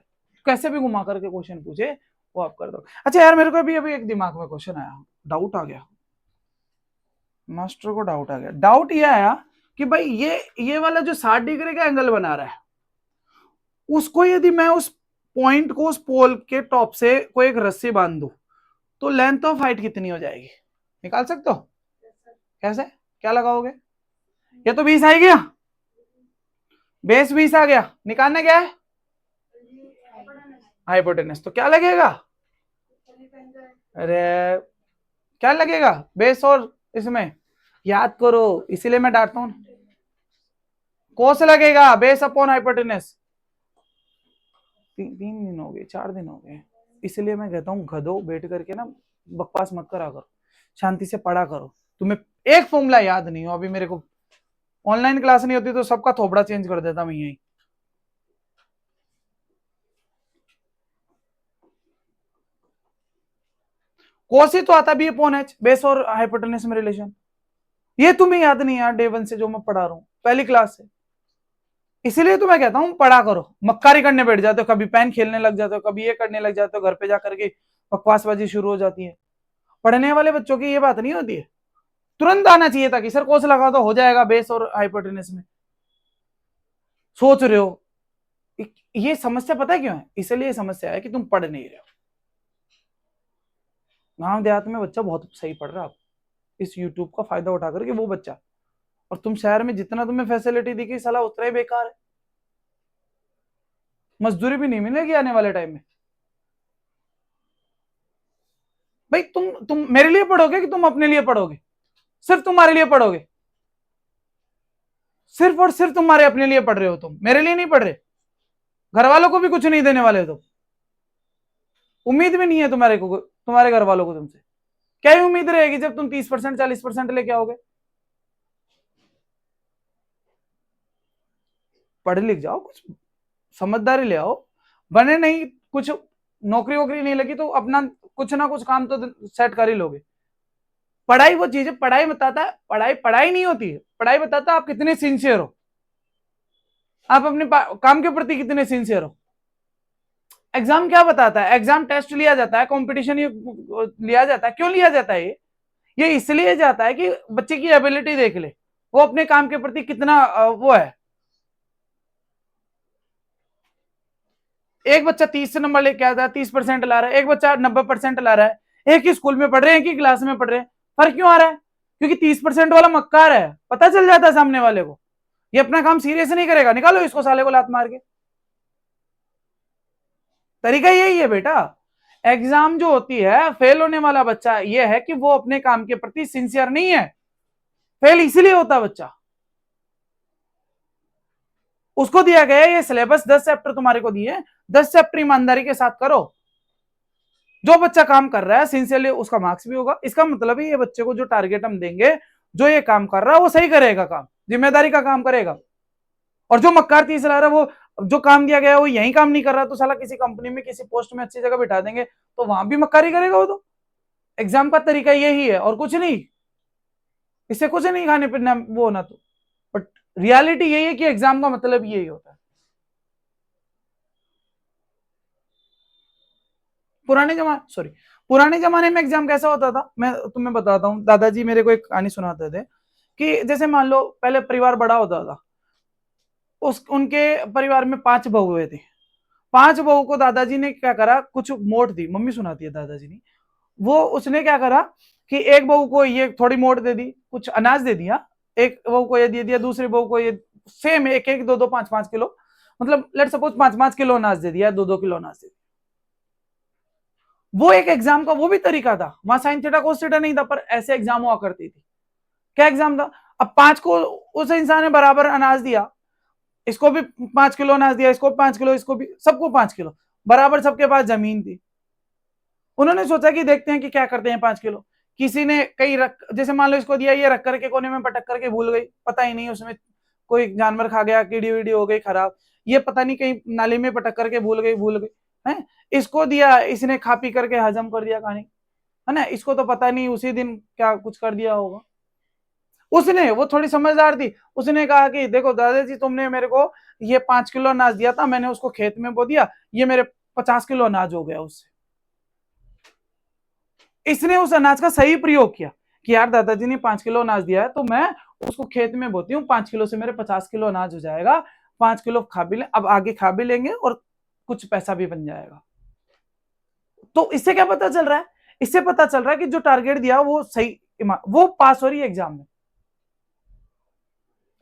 कैसे भी घुमा करके क्वेश्चन पूछे वो आप कर दो। अच्छा यार मेरे को अभी एक दिमाग में क्वेश्चन आया, डाउट आ गया, मास्टर को डाउट आ गया। डाउट ये आया कि भाई ये वाला जो 60 डिग्री का एंगल बना रहा है, उसको यदि मैं उस पॉइंट को उस पोल के टॉप से कोई एक रस्सी बांध दूं, तो लेंथ ऑफ हाइट कितनी हो जाएगी? निकाल सकते हो? कैसे, क्या लगाओगे? ये तो 20 आ गया, बेस 20 आ गया, निकालना क्या है हाइपोटेनस, तो क्या लगेगा? अरे क्या लगेगा बेस और इसमें, याद करो, इसीलिए मैं डांटता हूं, कोस लगेगा बेस अपॉन हाइपोटेनस। 3 दिन हो गए, 4 दिन हो गए, इसलिए मैं कहता हूँ गधो बैठ करके ना बकवास मत करा करो, शांति से पढ़ा करो। तुम्हें एक फॉर्मूला याद नहीं हो, अभी मेरे को ऑनलाइन क्लास नहीं होती तो सबका थोपड़ा चेंज कर देता मैं यही। कोस ही तो आता भी अपॉन एच, बेस और हाइपोटेनस में रिलेशन, ये तुम्हें याद नहीं यार डे 1 से जो मैं पढ़ा रहा हूँ पहली क्लास से। इसीलिए तो मैं कहता हूँ पढ़ा करो, मक्कारी करने बैठ जाते हो, कभी पेन खेलने लग जाते हो, कभी ये करने लग जाते हो, घर पे जाकर के बकवासबाजी शुरू हो जाती है। पढ़ने वाले बच्चों की ये बात नहीं होती है, तुरंत आना चाहिए था कि सर कोस लगा दो हो जाएगा बेस और हाइपोटेनस में। सोच रहे हो ये समस्या पता है क्यों है? इसलिए समस्या है कि तुम पढ़ नहीं रहे हो। गांव देहात में बच्चा बहुत सही पढ़ रहा है, इस यूट्यूब का फायदा उठा करके वो बच्चा, और तुम शहर में जितना तुम्हें फैसिलिटी दिखी साला उतना ही बेकार है, मजदूरी भी नहीं मिलेगी आने वाले टाइम में। भाई तुम मेरे लिए पढ़ोगे कि तुम अपने लिए पढ़ोगे? सिर्फ तुम्हारे लिए पढ़ोगे, सिर्फ और सिर्फ तुम्हारे अपने लिए पढ़ रहे हो, तुम मेरे लिए नहीं पढ़ रहे, घर वालों को भी कुछ नहीं देने वाले हो, उम्मीद भी नहीं है तुम्हारे को, तुम्हारे घर वालों को तुमसे क्या ही उम्मीद रहेगी जब तुम 30% 40% लेके आओगे? पढ़ लिख जाओ, कुछ समझदारी ले आओ, बने नहीं कुछ नौकरी वोकरी नहीं लगी तो अपना कुछ ना कुछ काम तो सेट कर ही लोगे। पढ़ाई वो चीज है, पढ़ाई बताता है, पढ़ाई नहीं होती है, पढ़ाई बताता है आप कितने सिंसियर हो, आप अपने काम के प्रति कितने सिंसियर हो। एग्जाम क्या बताता है? एग्जाम टेस्ट लिया जाता है, कंपटीशन लिया जाता है, क्यों लिया जाता है? ये इसलिए जाता है कि बच्चे की एबिलिटी देख ले, वो अपने काम के प्रति कितना वो है। एक बच्चा 30 नंबर लेके आता है, 30% ला रहा है, एक बच्चा 90% ला रहा है, एक ही स्कूल में पढ़ रहे हैं, एक ही क्लास में पढ़ रहे हैं, फर्क क्यों आ रहा है? क्योंकि 30% वाला मक्कार है, पता चल जाता है सामने वाले को, ये अपना काम सीरियस नहीं करेगा, निकालो इसको साले को लात मार के। तरीका यही है बेटा, एग्जाम जो होती है, फेल होने वाला बच्चा ये है कि वो अपने काम के प्रति सिंसियर नहीं है, फेल इसलिए होता बच्चा। उसको दिया गया ये सिलेबस 10 चैप्टर तुम्हारे को दिए, 10 चैप्टर ईमानदारी के साथ करो, जो बच्चा काम कर रहा है सिंसियरली उसका मार्क्स भी होगा। इसका मतलब है ये बच्चे को जो टारगेट हम देंगे जो ये काम कर रहा है वो सही करेगा, काम जिम्मेदारी का काम करेगा। और जो मक्कार तीसरा रहा है वो जो काम दिया गया है वो यही काम नहीं कर रहा, तो साला किसी कंपनी में किसी पोस्ट में अच्छी जगह बिठा देंगे तो वहां भी मक्कारी करेगा वो। तो एग्जाम का तरीका यही है और कुछ नहीं, इससे कुछ नहीं खाने पीने वो ना। तो बट रियलिटी यही है कि एग्जाम का मतलब यही होता है। पुराने जमाने में एग्जाम कैसा होता था, मैं तुम्हें बताता हूँ। दादाजी मेरे को एक कहानी सुनाते थे कि जैसे मान लो पहले परिवार बड़ा होता था, उस उनके परिवार में 5 बहुएं थी। 5 बहू को दादाजी ने क्या करा, कुछ मोट दी, मम्मी सुनाती है दादाजी ने, वो उसने क्या करा कि एक बहू को ये थोड़ी मोट दे दी, कुछ अनाज दे दिया, एक बहू को ये दे दिया, दूसरी बहू को ये सेम एक एक 2-2 5-5 किलो, मतलब लेट सपोज 5-5 किलो अनाज दे दिया, 2-2 किलो अनाज दे दिया। वो एक एग्जाम का वो भी तरीका था, वहां साइन थीटा कोस थीटा नहीं था, पर ऐसे एग्जाम हुआ करती थी। क्या एग्जाम था, अब 5 को उस इंसान ने बराबर अनाज दिया, इसको भी 5 किलो अनाज दिया, इसको 5 किलो, इसको भी, सबको 5 किलो, बराबर सबके पास जमीन थी। उन्होंने सोचा कि देखते हैं कि क्या करते हैं 5 किलो। किसी ने कहीं रख, जैसे मान लो इसको दिया, ये रख करके कोने में पटक करके भूल गई, पता ही नहीं उसमें कोई जानवर खा गया, कीड़ी वीडी हो गई खराब, ये पता नहीं कहीं नाली में पटक करके भूल गई है। इसको दिया, इसने खा पी करके हजम कर दिया कहानी, है ना, इसको तो पता नहीं उसी दिन क्या कुछ कर दिया होगा। उसने, वो थोड़ी समझदार थी, उसने कहा कि देखो दादाजी तुमने मेरे को ये 5 किलो अनाज दिया था, मैंने उसको खेत में बो दिया, ये मेरे 50 किलो अनाज हो गया उससे। इसने उस अनाज का सही प्रयोग किया कि यार दादाजी ने 5 किलो अनाज दिया है तो मैं उसको खेत में बोती हूँ, 5 किलो से मेरे 50 किलो अनाज हो जाएगा, 5 किलो खा भी ले, अब आगे खा भी लेंगे और कुछ पैसा भी बन जाएगा। तो इससे क्या पता चल रहा है, इससे पता चल रहा है कि जो टारगेट दिया वो सही, वो पास हो रही है एग्जाम में।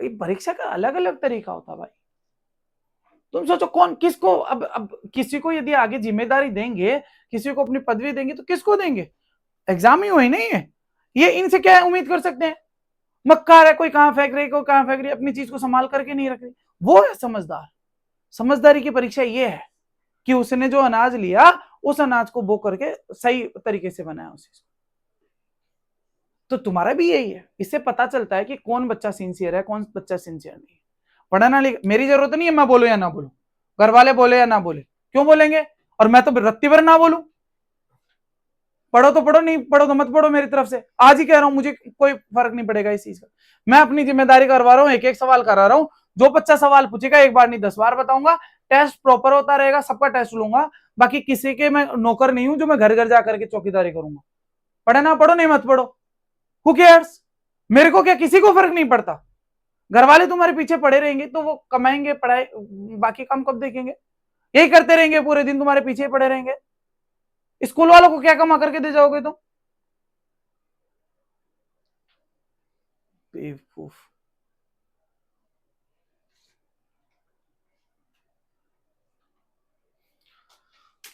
परीक्षा का अलग अलग तरीका होता है भाई। तुम सोचो कौन किसको, अब किसी को यदि आगे जिम्मेदारी देंगे, किसी को अपनी पदवी देंगे तो किसको देंगे, एग्जाम ही हुई नहीं है ये, इनसे क्या उम्मीद कर सकते हैं। मक्कार है, कोई कहां फेंक रही, कोई कहां फेंक रही, अपनी चीज को संभाल करके नहीं रख रही, वो है समझदार। समझदारी की परीक्षा ये है कि उसने जो अनाज लिया उस अनाज को बो करके सही तरीके से बनाया उस चीज को। तो तुम्हारा भी यही है, इससे पता चलता है कि कौन बच्चा सिंसियर है, कौन बच्चा सिंसियर नहीं है। पढ़ना लिख, मेरी जरूरत नहीं है मैं बोलूं या ना बोलूं, घर वाले बोले या ना बोले, क्यों बोलेंगे, और मैं तो रत्ती भर ना बोलूं। पढ़ो तो पढ़ो, नहीं पढ़ो तो मत पढ़ो, मेरी तरफ से आज ही कह रहा हूं, मुझे कोई फर्क नहीं पड़ेगा इस चीज का। मैं अपनी जिम्मेदारी करवा रहा हूं, एक एक सवाल करा रहा हूं, जो बच्चा सवाल पूछेगा एक बार नहीं 10 बार बताऊंगा, टेस्ट प्रॉपर होता रहेगा, सबका टेस्ट लूंगा, बाकी किसी के मैं नौकर नहीं हूं जो मैं घर घर जाकर के चौकीदारी करूंगा। पढ़े ना पढ़ो, नहीं मत पढ़ो, हु केयर्स, मेरे को क्या, किसी को फर्क नहीं पड़ता। घर वाले तुम्हारे पीछे पड़े रहेंगे तो वो कमाएंगे, पढ़ाई बाकी काम कब देखेंगे, यही करते रहेंगे पूरे दिन, तुम्हारे पीछे पड़े रहेंगे। स्कूल वालों को क्या कमा करके दे जाओगे तुम, बेवकूफ।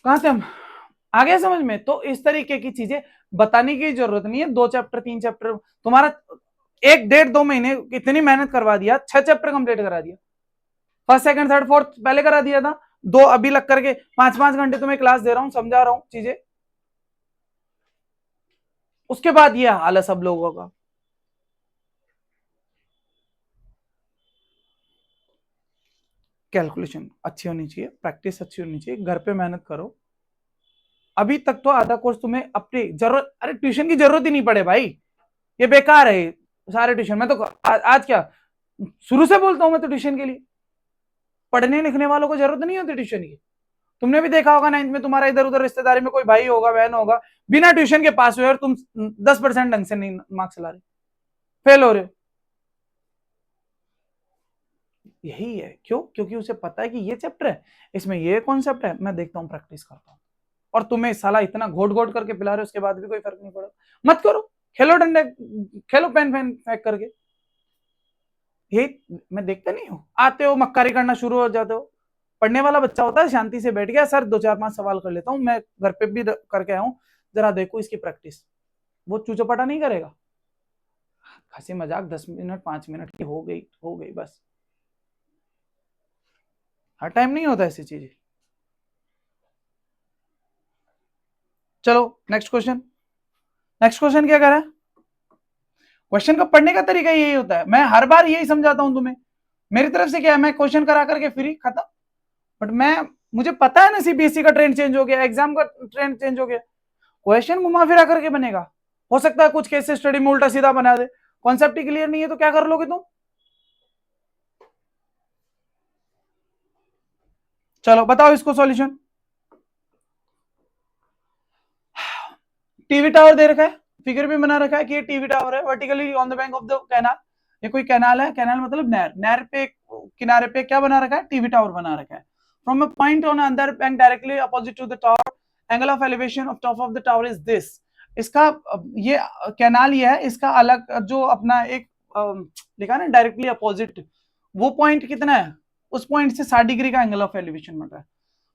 कहां थे हम, आ गया समझ में। तो इस तरीके की चीजें बताने की जरूरत नहीं है, 2 चैप्टर 3 चैप्टर तुम्हारा 1 1.5 2 महीने इतनी मेहनत करवा दिया, 6 चैप्टर कंप्लीट करा दिया, फर्स्ट सेकंड थर्ड फोर्थ पहले करा दिया था, 2 अभी लग करके 5-5 घंटे तुम्हें क्लास दे रहा हूं, समझा रहा हूं चीजें, उसके बाद ये हाल है सब लोगों का। कैलकुलेशन अच्छी होनी चाहिए, प्रैक्टिस अच्छी होनी चाहिए, घर पे मेहनत करो। अभी तक तो आधा कोर्स तुम्हें अपनी जरूरत, अरे ट्यूशन की जरूरत ही नहीं पड़े भाई, ये बेकार है सारे ट्यूशन। मैं तो आज क्या शुरू से बोलता हूं, मैं तो ट्यूशन के लिए, पढ़ने लिखने वालों को जरूरत नहीं होती ट्यूशन की। तुमने भी देखा होगा 9th में तुम्हारा इधर उधर रिश्तेदारी में कोई भाई होगा, बहन होगा, बिना ट्यूशन के पास हुए और तुम 10% ढंग से नहीं मार्क्स ला रहे, फेल हो रहे हो। यही है, क्यों, क्योंकि उसे पता है कि ये चैप्टर है, इसमें ये कॉन्सेप्ट है, मैं देखता हूं प्रैक्टिस करता हूं। और तुम्हें साला इतना घोट घोट करके पिला रहे हो, उसके बाद भी कोई फर्क नहीं पड़ा, मत करो, खेलो डंडे, खेलो पेन पेन फेंक करके। यही मैं देखता नहीं हूं, आते हो मक्कारी करना शुरू हो जाते हो। पढ़ने वाला बच्चा होता है, शांति से बैठ गया, सर 2 4 5 सवाल कर लेता हूं, मैं घर पे भी करके आया हूं, जरा देखो इसकी प्रैक्टिस, वो चूचोपाटा नहीं करेगा। हंसी मजाक 10 मिनट 5 मिनट की हो गई बस, हर टाइम नहीं होता ऐसी चीजें। चलो नेक्स्ट क्वेश्चन, नेक्स्ट क्वेश्चन क्या कह रहा है, क्वेश्चन का पढ़ने का तरीका यही होता है, मैं हर बार यही समझाता हूं तुम्हें, मेरी तरफ से क्या है, मैं क्वेश्चन करा करके फ्री खत्म। बट मुझे पता है ना सीबीएसई का ट्रेंड चेंज हो गया, एग्जाम का ट्रेंड चेंज हो गया, क्वेश्चन घुमा फिरा करके बनेगा। हो सकता है कुछ केस स्टडी में उल्टा सीधा बना दे, कॉन्सेप्ट ही क्लियर नहीं है तो क्या कर लोगे तुम। चलो बताओ इसको सॉल्यूशन। टीवी टावर दे रखा है, फिगर भी बना रखा है कि ये टीवी टावर है, vertically on the bank of the canal. ये कोई कैनाल है, कैनाल मतलब नहर, नहर पे किनारे पे क्या बना रखा है, टीवी टावर बना रखा है। From a point on other bank directly opposite to the tower, angle of elevation of top of the tower is this. इसका ये कैनाल ये है, इसका अलग जो अपना एक लिखा ना डायरेक्टली अपोजिट, वो पॉइंट कितना है, उस पॉइंट से 60 डिग्री का एंगल ऑफ एलिवेशन बन रहा है।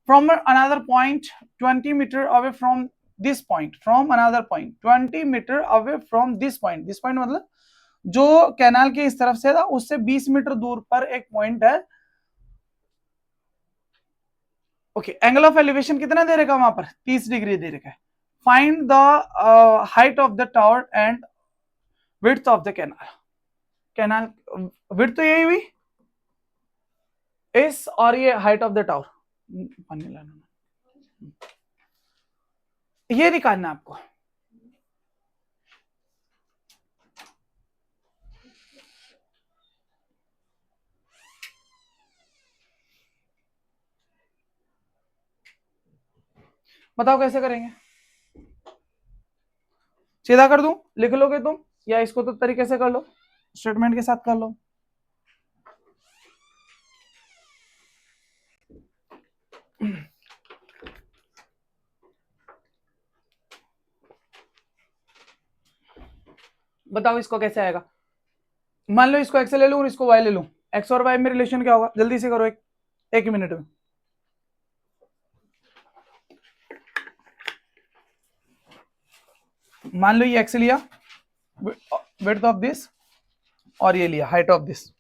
From another point 20 metre away from this point, from another point 20 metre away from this point, this point मतलब जो कैनाल के इस तरफ से था उससे 20 मीटर दूर पर एक पॉइंट है। ओके, एंगल ऑफ एलिवेशन कितना दे रखा वहां पर, 30 डिग्री दे रखा है। Find the height of the tower and width of the canal. Canal width तो यही हुई इस, और ये हाइट ऑफ द टावर, पानी लाना, ये निकालना आपको। बताओ कैसे करेंगे, सीधा कर दूं, लिख लोगे तुम, या इसको तो तरीके से कर लो, स्टेटमेंट के साथ कर लो। बताओ इसको कैसे आएगा। मान लो इसको एक्स ले लूं और इसको वाई ले लूं, एक्स और वाई में रिलेशन क्या होगा, जल्दी से करो, एक मिनट में। मान लो ये एक्स लिया, विड्थ ऑफ दिस, और ये लिया हाइट ऑफ दिस।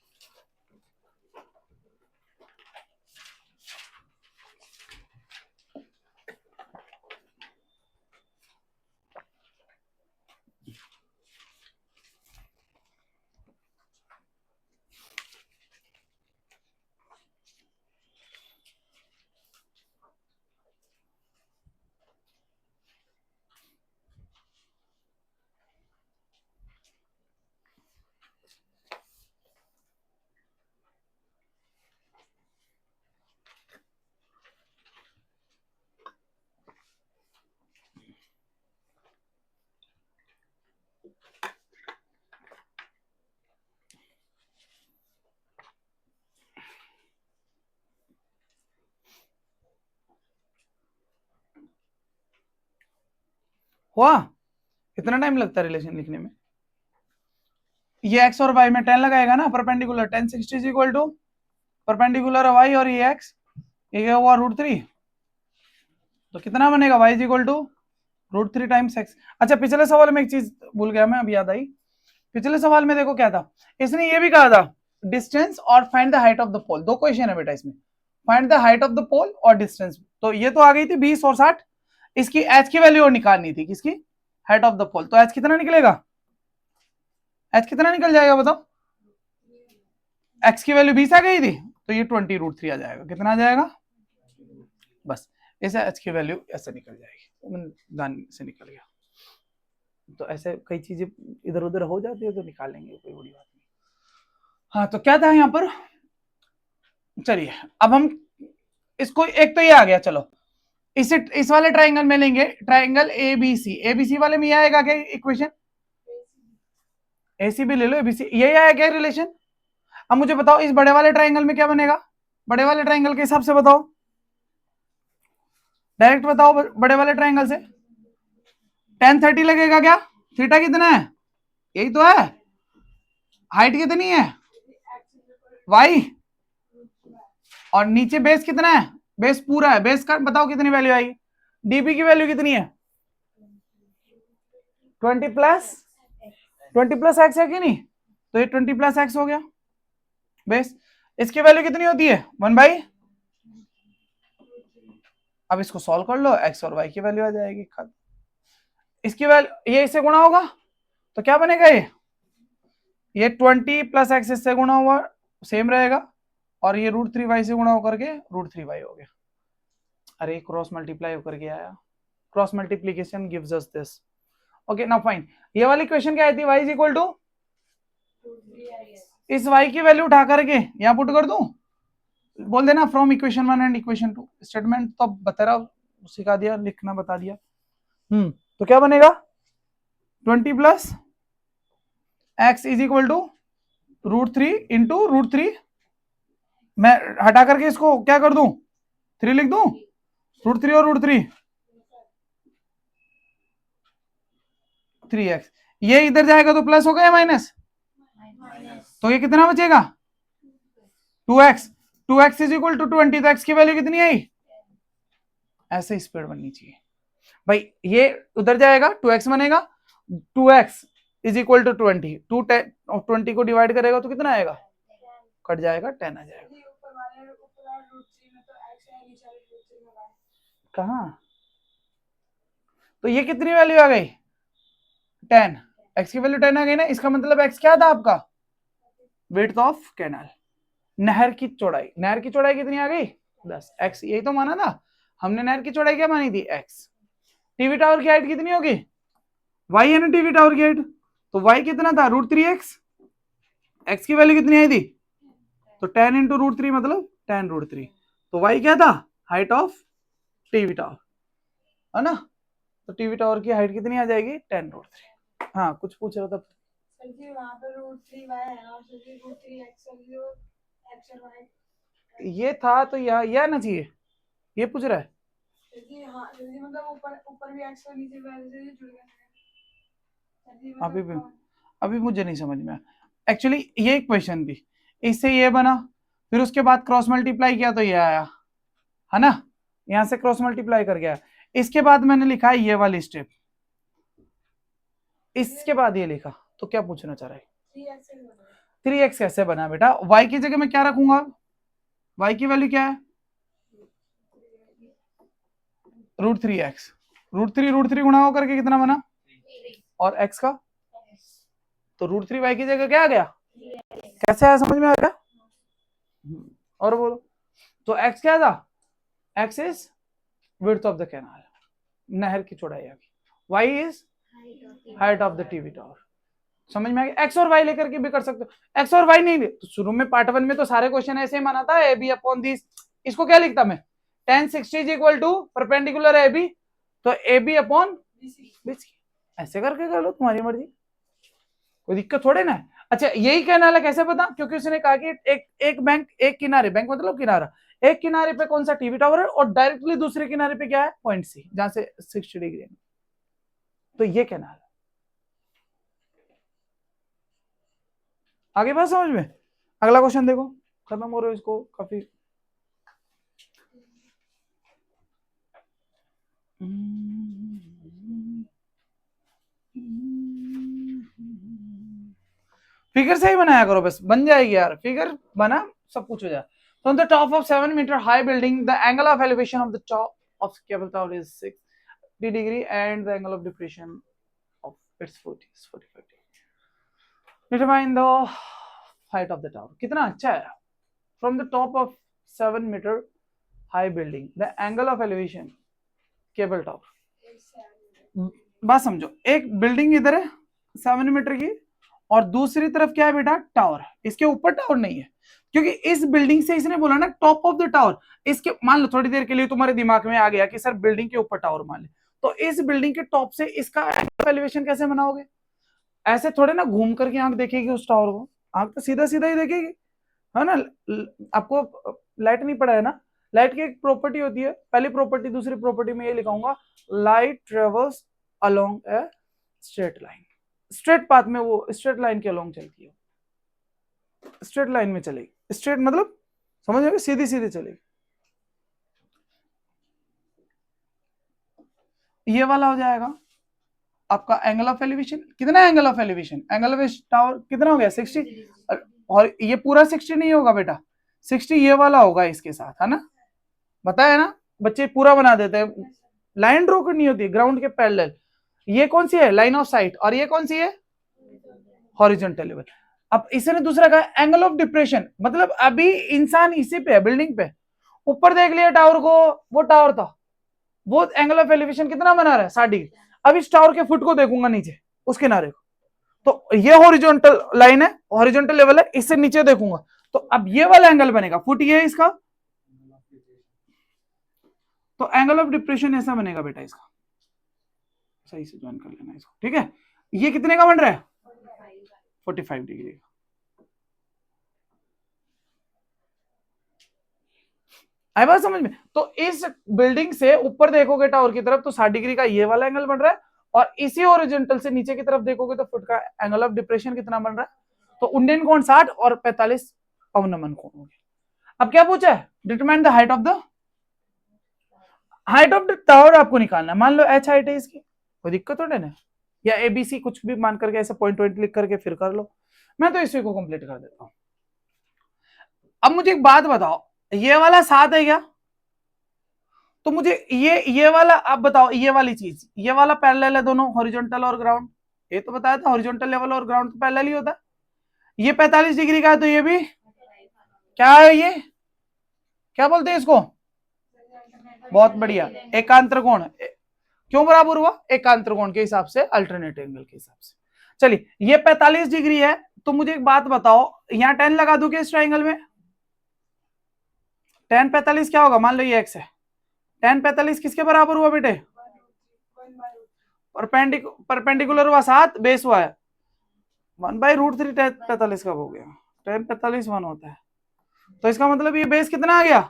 हुआ, कितना टाइम लगता है रिलेशन लिखने में। ये एक्स और वाई में 10 लगाएगा ना, perpendicular 10 60 is equal to perpendicular y और ये एक्स, ये क्या हुआ √3, तो कितना बनेगा y is equal to √3 times x. अच्छा पिछले सवाल में एक चीज भूल गया मैं, अभी याद आई, पिछले सवाल में देखो क्या था, इसने ये भी कहा था डिस्टेंस और find the height of the pole, दो क्वेश्चन है बेटा इसमें, find the height of the pole और डिस्टेंस। तो ये तो आ गई थी 20 और 60, इसकी एच की वैल्यू और निकालनी थी, किसकी, हाइट ऑफ द पोल। तो एच कितना निकलेगा, एच कितना निकल जाएगा बताओ, एक्स की वैल्यू 20 आ गई थी, तो ये 20 √3 आ जाएगा, कितना आ जाएगा, बस ऐसे एच की वैल्यू ऐसे निकल जाएगी, दान से निकल गया। तो ऐसे कई चीजें इधर उधर हो जाती है तो निकाल लेंगे, कोई बड़ी बात नहीं। हाँ तो क्या था यहाँ पर, चलिए अब हम इसको, एक तो ये आ गया, चलो इस वाले ट्राइंगल में लेंगे, ट्राइंगल एबीसी, एबीसी वाले में ये आएगा क्या इक्वेशन, एसी भी ले लो, एबीसी, यही आया क्या रिलेशन। अब मुझे बताओ इस बड़े वाले ट्राइंगल में क्या बनेगा, बड़े वाले ट्राइंगल के हिसाब से बताओ, डायरेक्ट बताओ, बड़े वाले ट्राइंगल से tan 30 लगेगा क्या, थीटा कितना है, यही तो है, हाइट कितनी है y, और नीचे बेस कितना है, बेस पूरा है, बेस का बताओ कितनी वैल्यू आएगी, डीपी की वैल्यू कितनी है 20 प्लस एक्स है कि नहीं, तो ये 20 प्लस एक्स हो गया बेस। इसकी वैल्यू कितनी होती है 1/, अब इसको सॉल्व कर लो, एक्स और वाई की वैल्यू आ जाएगी, इसकी वैल्यू ये इससे गुणा होगा तो क्या बनेगा, ये ये 20 प्लस एक्स इससे गुणा हुआ सेम रहेगा, और ये √3y से गुणा होकर के √3y हो गया। अरे क्रॉस मल्टीप्लाई होकर के आया, cross multiplication gives us this. Okay now fine, ये वाली क्वेश्चन क्या आई थी, y इज इक्वल टू, इस y की वैल्यू उठा करके यहाँ पुट कर दूं, बोल देना from equation 1 and equation 2। Statement तो बता रहा, सिखा दिया, लिखना बता दिया। तो क्या बनेगा, 20 plus x is equal to √3 into √3, मैं हटा करके इसको क्या कर दूं, 3 लिख दूं, √3 और √3 3x, ये इधर जाएगा तो प्लस होगा या माइनस, तो ये कितना बचेगा 2x, 2x is equal to 20, तो x की वैल्यू कितनी आई, ऐसे स्पीड बननी चाहिए भाई, ये उधर जाएगा 2x बनेगा, 2x इज इक्वल टू 20, 20 को डिवाइड करेगा तो कितना आएगा, कट जाएगा 10 आ जाएगा। कहाँ, तो ये कितनी वैल्यू आ गई 10, x की वैल्यू 10 आ गई ना, इसका मतलब x क्या था आपका, विड्थ ऑफ कैनाल, नहर की चौड़ाई, नहर की चौड़ाई कितनी आ गई 10, x यही तो माना था हमने, नहर की चौड़ाई क्या मानी थी x, टीवी टावर की हाइट कितनी होगी, y है ना टीवी टावर की हाइट, तो y कितना था √3x, x की वैल्यू कितनी आई थी, तो 10 इंटू √3 मतलब 10√3, तो y क्या था, हाइट ऑफ टीवी टावर, है ना, तो टीवी टावर की हाइट कितनी आ जाएगी 10√3। हाँ कुछ पूछ रहा था सर जी, वहाँ पे √3y है ना, सर जी √3x और y, ये था तो यह आना चाहिए, ये पूछ रहा है सर जी। हाँ सर जी, मतलब ऊपर भी x और नीचे भी y से जुड़ गया सर जी, अभी मुझे नहीं समझ में, एक्चुअली ये एक क्वेश्चन थी, इससे ये बना, फिर उसके बाद क्रॉस मल्टीप्लाई किया तो ये आया, है ना, यहां से क्रॉस मल्टीप्लाई कर गया, इसके बाद मैंने लिखा है ये वाली स्टेप, इसके बाद ये लिखा, तो क्या पूछना चाह रहा है, 3x कैसे बना बेटा, y की जगह मैं क्या रखूंगा, y की वैल्यू क्या है √3x, √3 गुणा होकर के कितना बना, और x का, तो √3y की जगह क्या आ गया, कैसे आया समझ में आ गया, और बोलो, तो x क्या था, x is width of the canal, नहर की चौड़ाई आ गई, y is height of the TV tower, समझ में आ गया, x और y लेकर के भी कर सकते हो, x और y नहीं ले तो शुरू में पार्ट 1 में तो सारे क्वेश्चन ऐसे ही माना था, ए बी अपॉन दिस, इसको क्या लिखता मैं, tan 60 is equal to perpendicular A B, तो ए बी अपॉन बीसी, ऐसे करके कर लो, तुम्हारी मर्जी, कोई दिक्कत थोड़े ना है। अच्छा यही कहना है, कैसे पता, क्योंकि उसने कहा कि एक बैंक, एक किनारे, बैंक मतलब किनारा, एक किनारे पे कौन सा टीवी टावर है और डायरेक्टली दूसरे किनारे पे क्या है पॉइंट सी, जहां से 60 डिग्री है, तो ये कहना है, आगे बात समझ में, अगला क्वेश्चन देखो, खत्म हो रहा है इसको काफी, फिगर से ही बनाया करो, बस बन जाएगी यार, फिगर बना सब कुछ हो जाए। So on the top of 7-meter high building, the angle of elevation of the top of cable tower is 60 degree and the angle of depression of its 45 degree. Determine the height of the tower. कितना अच्छा है, from the top of 7-meter high building, the angle of elevation cable tower. बात समझो, एक building इधर है 7 metre की और दूसरी तरफ क्या है बेटा, टावर, इसके ऊपर टावर नहीं है, क्योंकि इस बिल्डिंग से इसने बोला ना टॉप ऑफ द टावर, इसके मान लो थोड़ी देर के लिए तुम्हारे दिमाग में आ गया कि सर बिल्डिंग के ऊपर टावर मान ले, तो इस बिल्डिंग के टॉप से इसका एलिवेशन कैसे बनाओगे, ऐसे थोड़े ना घूम करके आंख देखेगी उस टावर को, आंख तो सीधा सीधा ही देखेगी, है ना, आपको लाइट नहीं पड़ा है ना, लाइट की एक प्रॉपर्टी होती है, पहली प्रॉपर्टी, दूसरी प्रॉपर्टी में ये लिखाऊंगा, light travels along a straight line, straight path में, वो स्ट्रेट लाइन के अलोंग चलती है, स्ट्रेट लाइन में चलेगी, स्ट्रेट मतलब समझ में, सीधी सीधी चलेगी, ये वाला हो जाएगा आपका एंगल ऑफ एलिवेशन, कितना angle of elevation, angle of tower कितना हो गया 60, और ये पूरा 60 नहीं होगा बेटा, 60 ये वाला होगा इसके साथ, है ना, बताया ना, बच्चे पूरा बना देते हैं, लाइन ड्रॉ करनी होती है ग्राउंड के पैरेलल, ये कौन सी है लाइन ऑफ साइट, और ये कौन सी है हॉरिजॉन्टल लेवल। अब इसने दूसरा कहा एंगल ऑफ डिप्रेशन, मतलब अभी इंसान इसी पे है, बिल्डिंग पे, ऊपर देख लिया टावर को, वो टावर था, वो एंगल ऑफ एलिवेशन कितना बना रहा है 60 डिग्री। अब इस टावर के फुट को देखूंगा नीचे उस किनारे को, तो ये हॉरिजॉन्टल लाइन है, हॉरिजॉन्टल लेवल है, इससे नीचे देखूंगा तो अब ये वाला एंगल बनेगा, फुट ये है इसका, तो एंगल ऑफ डिप्रेशन ऐसा बनेगा बेटा इसका, सही से ज्वाइन कर लेना इसको, ठीक है। ये कितने का बन रहा है 45 डिग्री का। आई बात समझ में। तो इस बिल्डिंग से ऊपर देखोगे टावर की तरफ तो 60 डिग्री का ये वाला एंगल बन रहा है, और इसी हॉरिजॉन्टल से नीचे की तरफ देखोगे तो फुट का एंगल ऑफ डिप्रेशन कितना बन रहा है, तो उन्नयन कोण 60 और 45 अवनमन कोण हो गया। अब क्या पूछा है, determine the height of the tower आपको निकालना है। मान लो h हाइट है इसकी, कोई दिक्कत थोड़ी ना, या ABC कुछ भी मान करके ऐसे पॉइंट लिख करके फिर कर लो, मैं तो इसी को कंप्लीट कर देता हूं। अब मुझे एक बात बताओ, ये वाला 7 है क्या, तो मुझे ये वाला आप बताओ, ये वाली चीज, ये वाला पैरेलल है दोनों, हॉरिजॉन्टल और ग्राउंड, ये तो बताया था हॉरिजॉन्टल लेवल और ग्राउंड तो पैरेलल ही होता है। ये 45 डिग्री का है तो ये भी क्या है, ये क्या बोलते हैं इसको, बहुत बढ़िया, एकांतर कोण। क्यों बराबर हुआ, एकांतर कोण के हिसाब से, अल्टरनेट एंगल के हिसाब से। चलिए ये 45 डिग्री है, तो मुझे एक बात बताओ, यहां 10 लगा दूं इस ट्राइंगल में, 10 45 क्या होगा, मान लो ये x है, 10 45 किसके बराबर हुआ बेटे, परपेंडिकुलर हुआ 7, बेस हुआ है 1/√3। 10 45 कब हो गया, 10 45 1 होता है, तो इसका मतलब ये बेस कितना आ गया।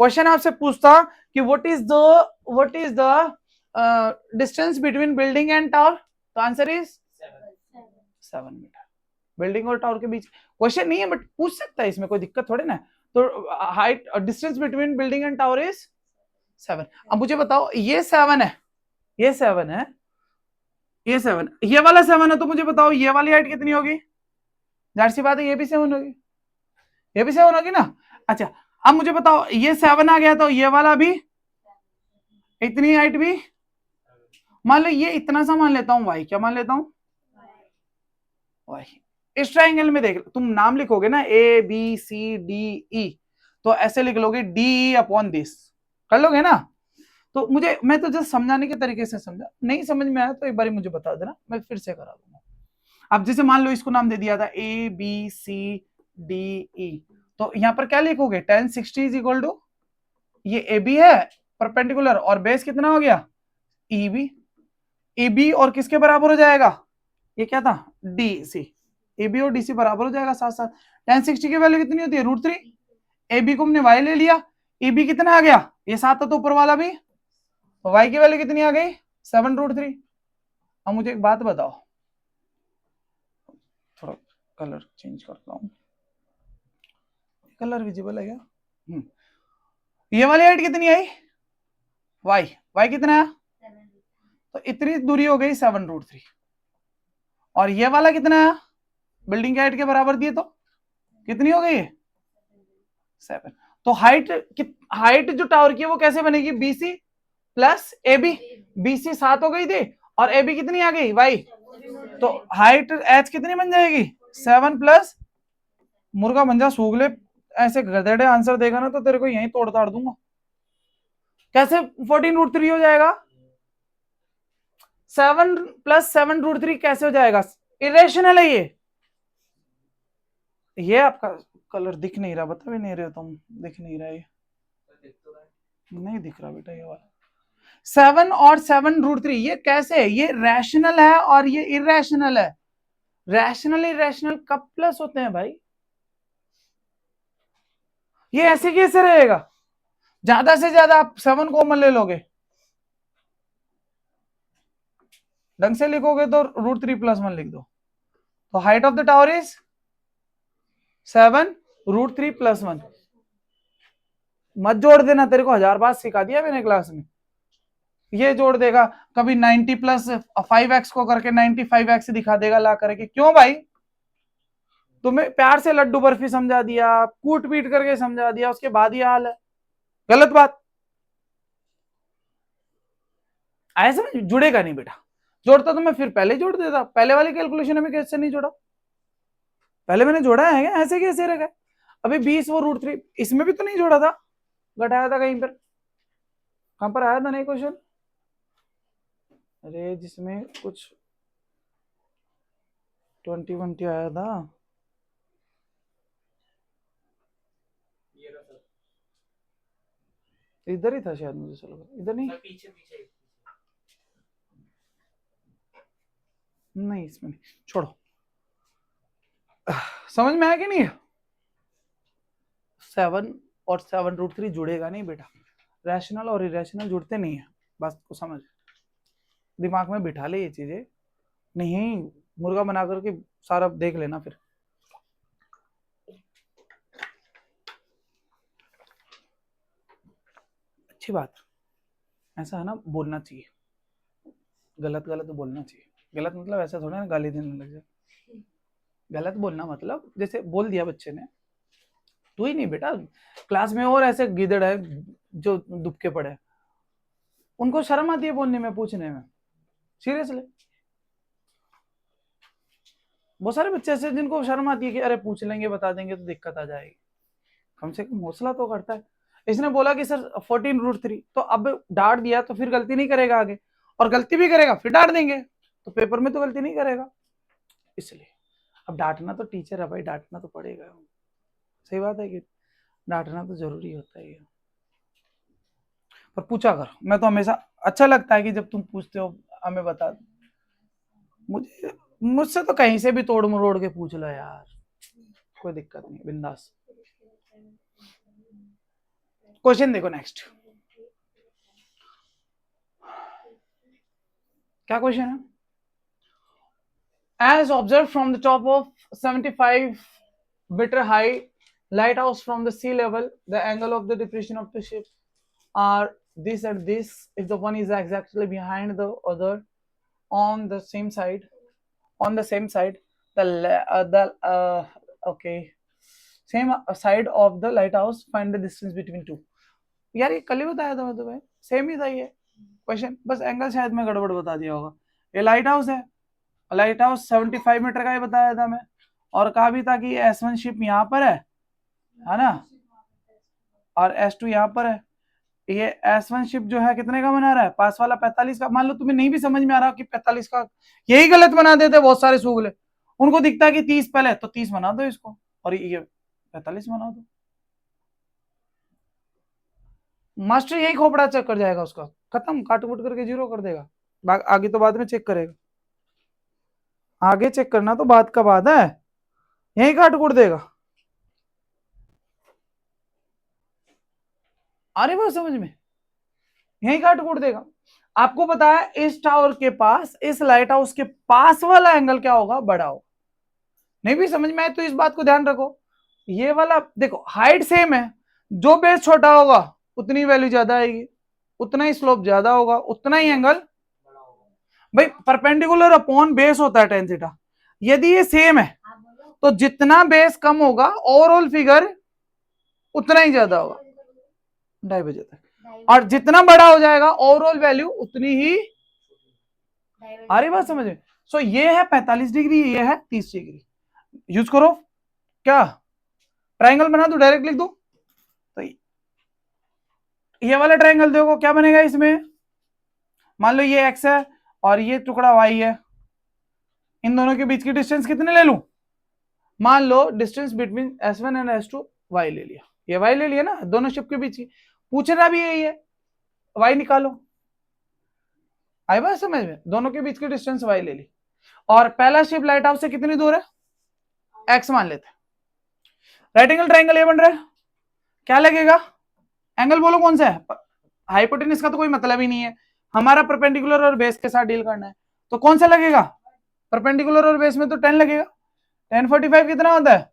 क्वेश्चन आपसे पूछता कि what is the distance between building and tower, तो आंसर इज 7 मीटर। बिल्डिंग और टावर के बीच क्वेश्चन नहीं है, बट पूछ सकता है, इसमें कोई दिक्कत थोड़ी ना। तो height distance between building and tower is 7। अब मुझे बताओ ये 7 है, ये 7 है, ये 7, ये वाला 7 है, तो मुझे बताओ ये वाली हाइट कितनी होगी, जाहिर सी बात है ये भी 7 होगी, ये भी 7 होगी ना। अच्छा अब मुझे बताओ ये 7 आ गया, तो ये वाला भी इतनी हाइट भी, मान लो ये इतना सा मान लेता हूं y, क्या मान लेता हूं y। इस ट्राइंगल में देख, तुम नाम लिखोगे ना ABCDE, तो ऐसे लिख लोगे DE अपॉन दिस, कर लोगे ना। तो मुझे, मैं तो जस्ट समझाने के तरीके से समझा, नहीं समझ में आया तो एक बार मुझे बता देना, मैं फिर से करा दूंगा। अब जैसे मान लो इसको नाम दे दिया था ABCDE, तो यहां पर क्या लिखोगे, 10 60 इज इक्वल टू, ये AB है परपेंडिकुलर, और बेस कितना हो गया EB और किसके बराबर हो जाएगा, ये क्या था DC, AB और DC बराबर हो जाएगा साथ साथ। 10 60 की वैल्यू कितनी होती है √3, AB को हमने y ले लिया, EB कितना आ गया, ये 7 था तो ऊपर वाला भी, तो y की वैल्यू कितनी आ गई 7√3। अब मुझे एक बात बताओ, थोड़ा कलर चेंज करता हूं, कलर विजिबल है क्या, ये वाली हाइट कितनी आई y कितना है, तो इतनी दूरी हो गई 7√3, और ये वाला कितना है, बिल्डिंग की हाइट के बराबर दिए तो कितनी हो गई 7। तो हाइट जो टावर की है वो कैसे बनेगी, BC प्लस AB, BC 7 हो गई थी और AB कितनी आ गई y, तो हाइट h कितनी बन जाएगी 7 प्लस, मुर्गा बन जा सूग ले, ऐसे गधेड़े आंसर देगा ना तो तेरे को यहीं तोड़ ताड़ दूंगा। कैसे 14√3 हो जाएगा, 7 प्लस 7√3 कैसे हो जाएगा, इरेशनल है ये आपका कलर दिख नहीं रहा, बता भी नहीं रहे हो तुम, दिख नहीं रहा ये, नहीं दिख रहा बेटा ये वाला 7 और 7√3, ये कैसे है, ये रैशनल है और ये इरेशनल है। रैशनल इरेशनल कब प्लस होते हैं भाई, ये ऐसे कैसे रहेगा, ज्यादा से ज्यादा आप 7 कॉमन ले लोगे, ढंग से लिखोगे तो √3 + 1 लिख दो, तो height of the tower is 7 √3 + 1। मत जोड़ देना, तेरे को 1000 बात सिखा दिया मैंने क्लास में, ये जोड़ देगा कभी 90 + 5x को करके 95x दिखा देगा ला करके, क्यों भाई, तुम्हें प्यार से लड्डू बर्फी समझा दिया, कूट पीट करके समझा दिया, उसके बाद ये हाल है, गलत बात, ऐसे में जुड़ेगा नहीं बेटा, जोड़ता तो मैं फिर पहले जोड़ देता, पहले वाली कैलकुलेशन में कैसे नहीं जोड़ा, पहले मैंने जोड़ा है क्या? ऐसे कैसे रखा है? अभी 20 वो √3, इसमें भी तो नहीं जोड़ा था, घटाया था कहीं पर, कहां पर आया था नहीं क्वेश्चन? अरे जिसमें कुछ 20 आया था, इधर ही था शायद, मुझे चलो इधर नहीं, पीछे पीछे नहीं इसमें नहीं, छोड़ो। समझ में आया कि नहीं? 7 और 7√3 जुड़ेगा नहीं बेटा, रैशनल और इरेशनल जुड़ते नहीं है, बात को समझ, दिमाग में बिठा ले ये चीजें, नहीं मुर्गा बना करके सारा देख लेना फिर। अच्छी बात, ऐसा है ना, बोलना चाहिए, गलत गलत बोलना चाहिए, गलत मतलब ऐसा थोड़ा ना गाली देने लग जाए, गलत बोलना मतलब जैसे बोल दिया बच्चे ने, तू ही नहीं बेटा, क्लास में और ऐसे गिदड़ है जो दुबके पड़े, उनको शर्म आती है बोलने में, पूछने में, सीरियसली बहुत सारे बच्चे ऐसे जिनको शर्म आती है कि अरे पूछ लेंगे बता देंगे तो दिक्कत आ जाएगी, कम से कम हौसला तो करता है। इसने बोला कि सर 14√3, तो अब डांट दिया तो फिर गलती नहीं करेगा आगे, और गलती भी करेगा फिर डांट देंगे, तो पेपर में तो गलती नहीं करेगा, इसलिए अब डांटना तो टीचर है भाई, डांटना तो पड़ेगा, सही बात है कि डांटना तो जरूरी होता है, पर पूछा कर, मैं तो हमेशा अच्छा लगता है कि जब तुम पूछते हो हमें बता, मुझे मुझसे तो कहीं से भी तोड़ मरोड़ के पूछ लो यार, कोई दिक्कत नहीं, बिंदास। क्वेश्चन देखो नेक्स्ट, क्या क्वेश्चन है? As observed from the top of 75-meter high lighthouse from the sea level, the angle of the depression of the ship are this and this if the one is exactly behind the other on the same side. Okay, same side of the lighthouse, find the distance between two. यार ये कल ही बताया था, मतलब भाई same ही था ये question, बस एंगल शायद मैं गड़बड़ बता दिया होगा। ये लाइट हाउस है, लाइट हाउस 75 मीटर का ही बताया था मैं, और कहा भी था कि S1 शिप यहाँ पर है ना, और S2 यहाँ पर है। ये S1 शिप जो है कितने का बना रहा है? पास वाला 45 का। मान लो तुम्हें नहीं भी समझ में आ रहा कि 45 का, यही गलत बना देते बहुत सारे सूगले, उनको दिखता है कि 30 पहले, तो 30 बना दो इसको, और ये 45 बना दो, मास्टर यही खोपड़ा चेक कर जाएगा उसका, खत्म, काट कुट करके 0 कर देगा, आगे तो बाद में चेक करेगा, आगे चेक करना तो बात का बात है, यही काट कुट देगा। आ रही बात समझ में? यही काट कुट देगा। आपको पता है इस टावर के पास, इस लाइट हाउस के पास वाला एंगल क्या होगा? बड़ा होगा। नहीं भी समझ में आए तो इस बात को ध्यान रखो, ये वाला देखो हाइट सेम है, जो बेस छोटा होगा उतनी वैल्यू ज्यादा आएगी, उतना ही स्लोप ज्यादा होगा, उतना ही एंगल भाई परपेंडिकुलर अपॉन बेस होता है tan थीटा। यदि ये सेम है तो जितना बेस कम होगा ओवरऑल फिगर उतना ही ज्यादा होगा, 2:30 बजे तक, और जितना बड़ा हो जाएगा ओवरऑल वैल्यू उतनी ही। आ रही बात समझ में? सो ये है 45 डिग्री, ये है 30 डिग्री, यूज करो, क्या ट्रायंगल बना दो, डायरेक्ट लिख दो, तो ये वाला ट्रायंगल देखो क्या बनेगा इसमें, मान लो ये x है और ये टुकड़ा y है, इन दोनों के बीच की डिस्टेंस कितने ले लूं? मान लो distance between S1 and S2 y ले लिया, ये y ले लिया ना, दोनों शिप के बीच की, पूछना भी यही है, y निकालो, आई बात समझ में? दोनों के बीच की डिस्टेंस y ले ली, और पहला शिप लाइट हाउस से कितनी दूर है? x मान लेते हैं, राइट एंगल ट्रायंगल ये बन रहा है, क्या लगेगा? एंगल बोलो कौन सा है? हाइपोटेनस का तो कोई मतलब ही नहीं है, हमारा परपेंडिकुलर और बेस के साथ डील करना है, तो कौन सा लगेगा? परपेंडिकुलर और बेस में तो 10 लगेगा, 10/45 कितना होता है?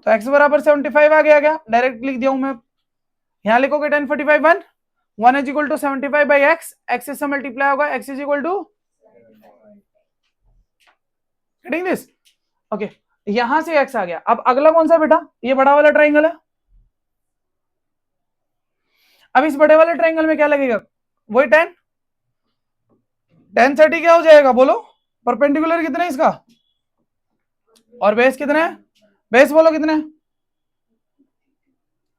तो x बराबर 75 आ गया, क्या डायरेक्ट लिख दिया हूं मैं, यहां लिखोगे 10/45 1 is equal to 75 by x से मल्टीप्लाई होगा, x is equal to getting this, okay, यहां से x आ गया। अब अगला कौन सा बेटा? ये बड़ा वाला ट्राइंगल है, अब इस बड़े वाले ट्राइंगल में क्या लगेगा? वही 10 30 क्या हो जाएगा बोलो? परपेंडिकुलर कितना है इसका? और बेस कितने है? बेस बोलो कितने?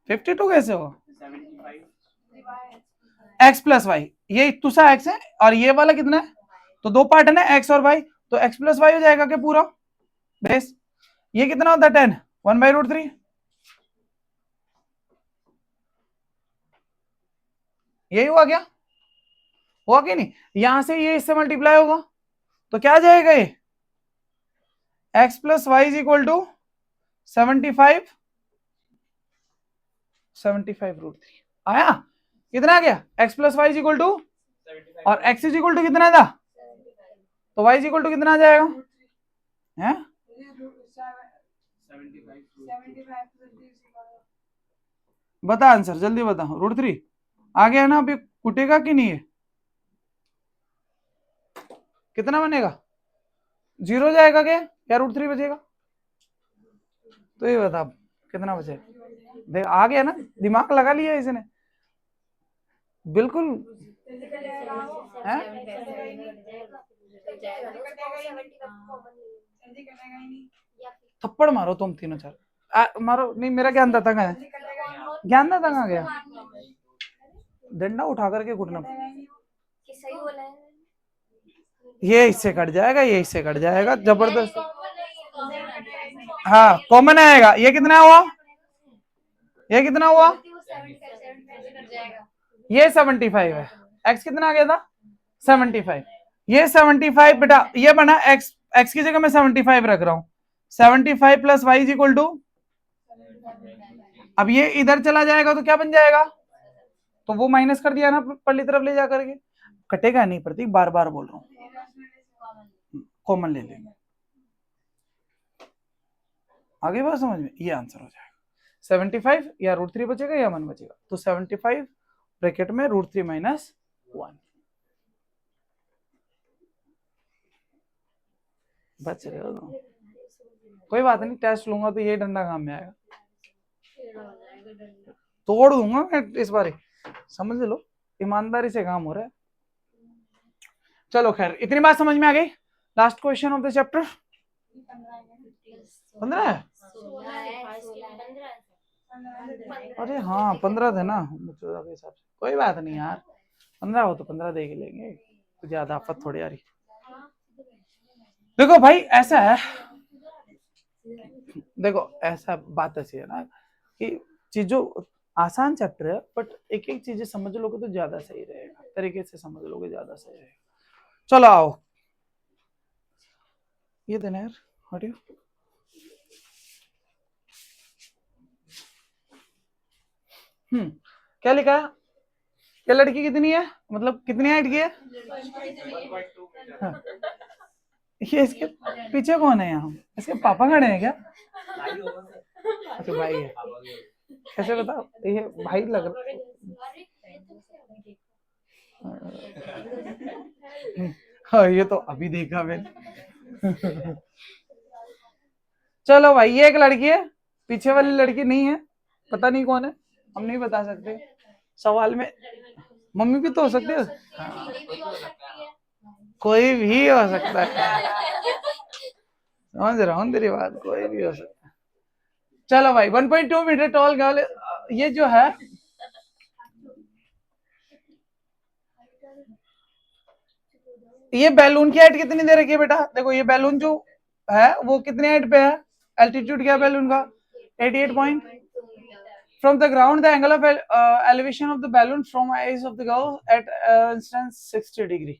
52 कैसे हो? x प्लस वाई, ये तुसा x है और ये वाला कितना है? तो दो पार्ट है ना, x और y, तो x प्लस वाई हो जाएगा क्या पूरा बेस? ये कितना होता है 10, 1/√3। यही हुआ क्या? हुआ कि नहीं? यहां से ये इससे मल्टीप्लाई होगा तो क्या आ जाएगा ये? x plus y is equal to 75 √3 आया? कितना आ गया? x plus y is equal to, और x इज इक्वल टू कितना था? तो y इज इक्वल टू कितना आ जाएगा? हैं? 75 बता आंसर जल्दी बता। √3 आ गया ना? अभी कुटेगा कि नहीं है? कितना बनेगा? 0 जाएगा क्या या √3 बचेगा? तो ये बता कितना बचेगा? देख आ गया ना, दिमाग लगा लिया इसने बिल्कुल। हैं? थप्पड़ मारो तुम तीनों चार, मारो नहीं, मेरा ज्ञान दाता कहाँ है? ज्ञान दाता कहाँ गया? डंडा उठा करके घुटना, सही बोला है। ये इससे कट जाएगा, ये इससे कट जाएगा जबरदस्त। हाँ कॉमन आएगा। ये कितना हुआ? ये कितना हुआ? ये 75 है। x कितना आ गया था? 75। ये 75 बेटा, ये बना x, x की जगह मैं 75 रख रहा हूं। 75 प्लस वाई इज इक्वल टू, अब ये इधर चला जाएगा तो क्या बन जाएगा? तो वो माइनस कर दिया ना पल्ली तरफ ले जा करके, कटेगा नहीं प्रतीक, बार बार बोल रहा हूँ, कॉमन ले लेंगे। आगे बात समझ में? ये आंसर हो जाएगा 75 या √3 बचेगा या 1 बचेगा, तो 75 ब्रैकेट में √3 माइनस 1 बच रहे हो। कोई बात नहीं, टेस्ट लूंगा तो ये डंडा काम में आएगा, तोड़ दूंगा मैं इस बार, समझ लो ईमानदारी से काम हो रहा है। चलो खैर, इतनी बात समझ में आ गई। Last question of the chapter 15 है। अरे हाँ 15 थे ना मुझे के हिसाब से, कोई बात नहीं यार, 15 हो तो 15 देख लेंगे, तो ज्यादा आफत थोड़ी आ रही। देखो भाई ऐसा है, देखो ऐसा बात ऐसी है ना कि चीजों आसान चैप्टर है, बट एक एक चीजें समझ लोगे तो ज्यादा सही रहेगा, तरीके से समझ लोगे ज्यादा सही रहेगा। चलो आओ, ये देना यार, हटियो। क्या लिखा है? ये लड़की कितनी है, मतलब कितनी हाइट की है? हाँ। ये इसके पीछे कौन है? यहाँ इसके पापा खड़े हैं क्या? अच्छा भाई है, कैसे बताओ? ये भाई लग रहा। हाँ ये तो अभी देखा मैंने। चलो भाई, ये एक लड़की है, पीछे वाली लड़की नहीं है, पता नहीं कौन है, हम नहीं बता सकते। सवाल में मम्मी भी तो हो सकते हो, हाँ। कोई भी हो सकता है, समझ रहा हूँ तेरी बात, कोई भी हो सकता है। चलो भाई 1.2 मीटर टॉल गर्ल, ये जो है ये बैलून की हाइट कितनी दे रखी है बेटा? देखो ये बैलून जो है वो कितनी हाइट पे है? एल्टीट्यूड क्या है बैलून का? 88 point. From the ground, the angle of elevation of the balloon from eyes of the girl at instance 60 degree.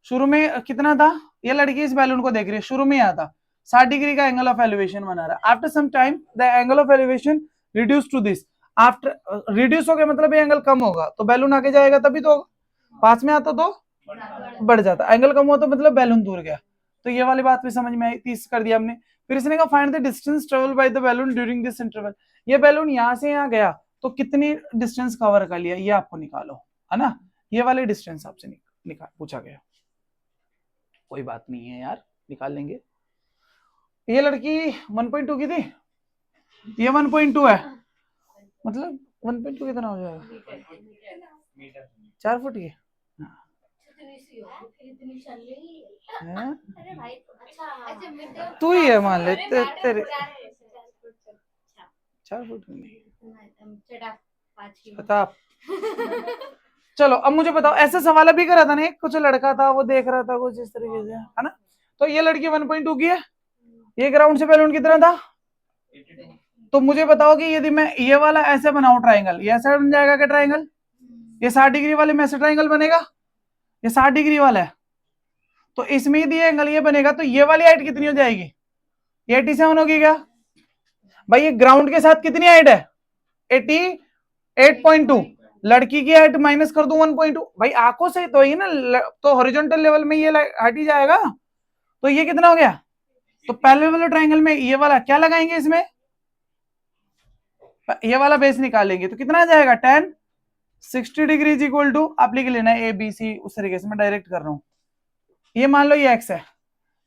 शुरू में कितना था? ये लड़की इस बैलून को देख रही है, शुरू में यहाँ था 60 डिग्री का एंगल ऑफ एलिवेशन बना रहा है। After some time the angle of elevation reduce to this, after reduce हो गया मतलब ये एंगल कम होगा, तो बैलून आगे जाएगा तभी तो, पास में आता तो बढ़ जाता, एंगल कम हुआ तो मतलब बैलून दूर गया। तो ये वाली बात भी समझ में आई, 30 कर दिया हमने। फिर इसने कहा find the distance travel by the balloon during this interval, ये बैलून यहाँ से यहाँ गया तो कितनी डिस्टेंस कवर कर लिया, ये आपको निकालो, है ना? ये वाले डिस्टेंस आपसे निकाल पूछा गया, कोई बात नहीं है यार, निकाल लेंगे। ये लड़की 1.2 की थी, ये 1.2 है, मतलब 1.2 कितना हो जाएगा? 4 फुट की। इतनी सी हो फिर इतनी चल रही हैं? अरे भाई अच्छा मिड टर्म तू ही है मान ले तेरे 4 फुट नहीं चटा 5 किलो पता। चलो अब मुझे बताओ, ऐसे सवाल भी करा था ना, एक कुछ लड़का था वो देख रहा था कुछ इस तरीके से, है ना? तो ये लड़की 1.2 की है, ये ग्राउंड से बैलून कितना था? तो मुझे बताओ कि यदि मैं ये वाला ऐसे बनाऊं ट्राइंगल, ये ऐसा बन जाएगा क्या ट्राइंगल? ये 60 डिग्री वाले में ऐसे ट्राइंगल बनेगा, ये 60 डिग्री वाला है, तो इसमें यदि एंगल ये बनेगा तो ये वाली हाइट कितनी हो जाएगी? 87 होगी क्या भाई? ये ग्राउंड के साथ कितनी हाइट है? 88.2। लड़की की हाइट माइनस कर दूं 1.2, भाई आंखों से तो ही ना, तो हॉरिजॉन्टल लेवल में ये हट ही जाएगा, तो ये कितना हो गया? तो पहले वाले ट्राइंगल में ये वाला क्या लगाएंगे, इसमें ये वाला बेस निकालेंगे तो कितना आ जाएगा? 10 60 डिग्री इज इक्वल टू, आप लिख लेना ए बी सी, उस तरीके से मैं डायरेक्ट कर रहा हूं। ये मान लो ये एक्स है,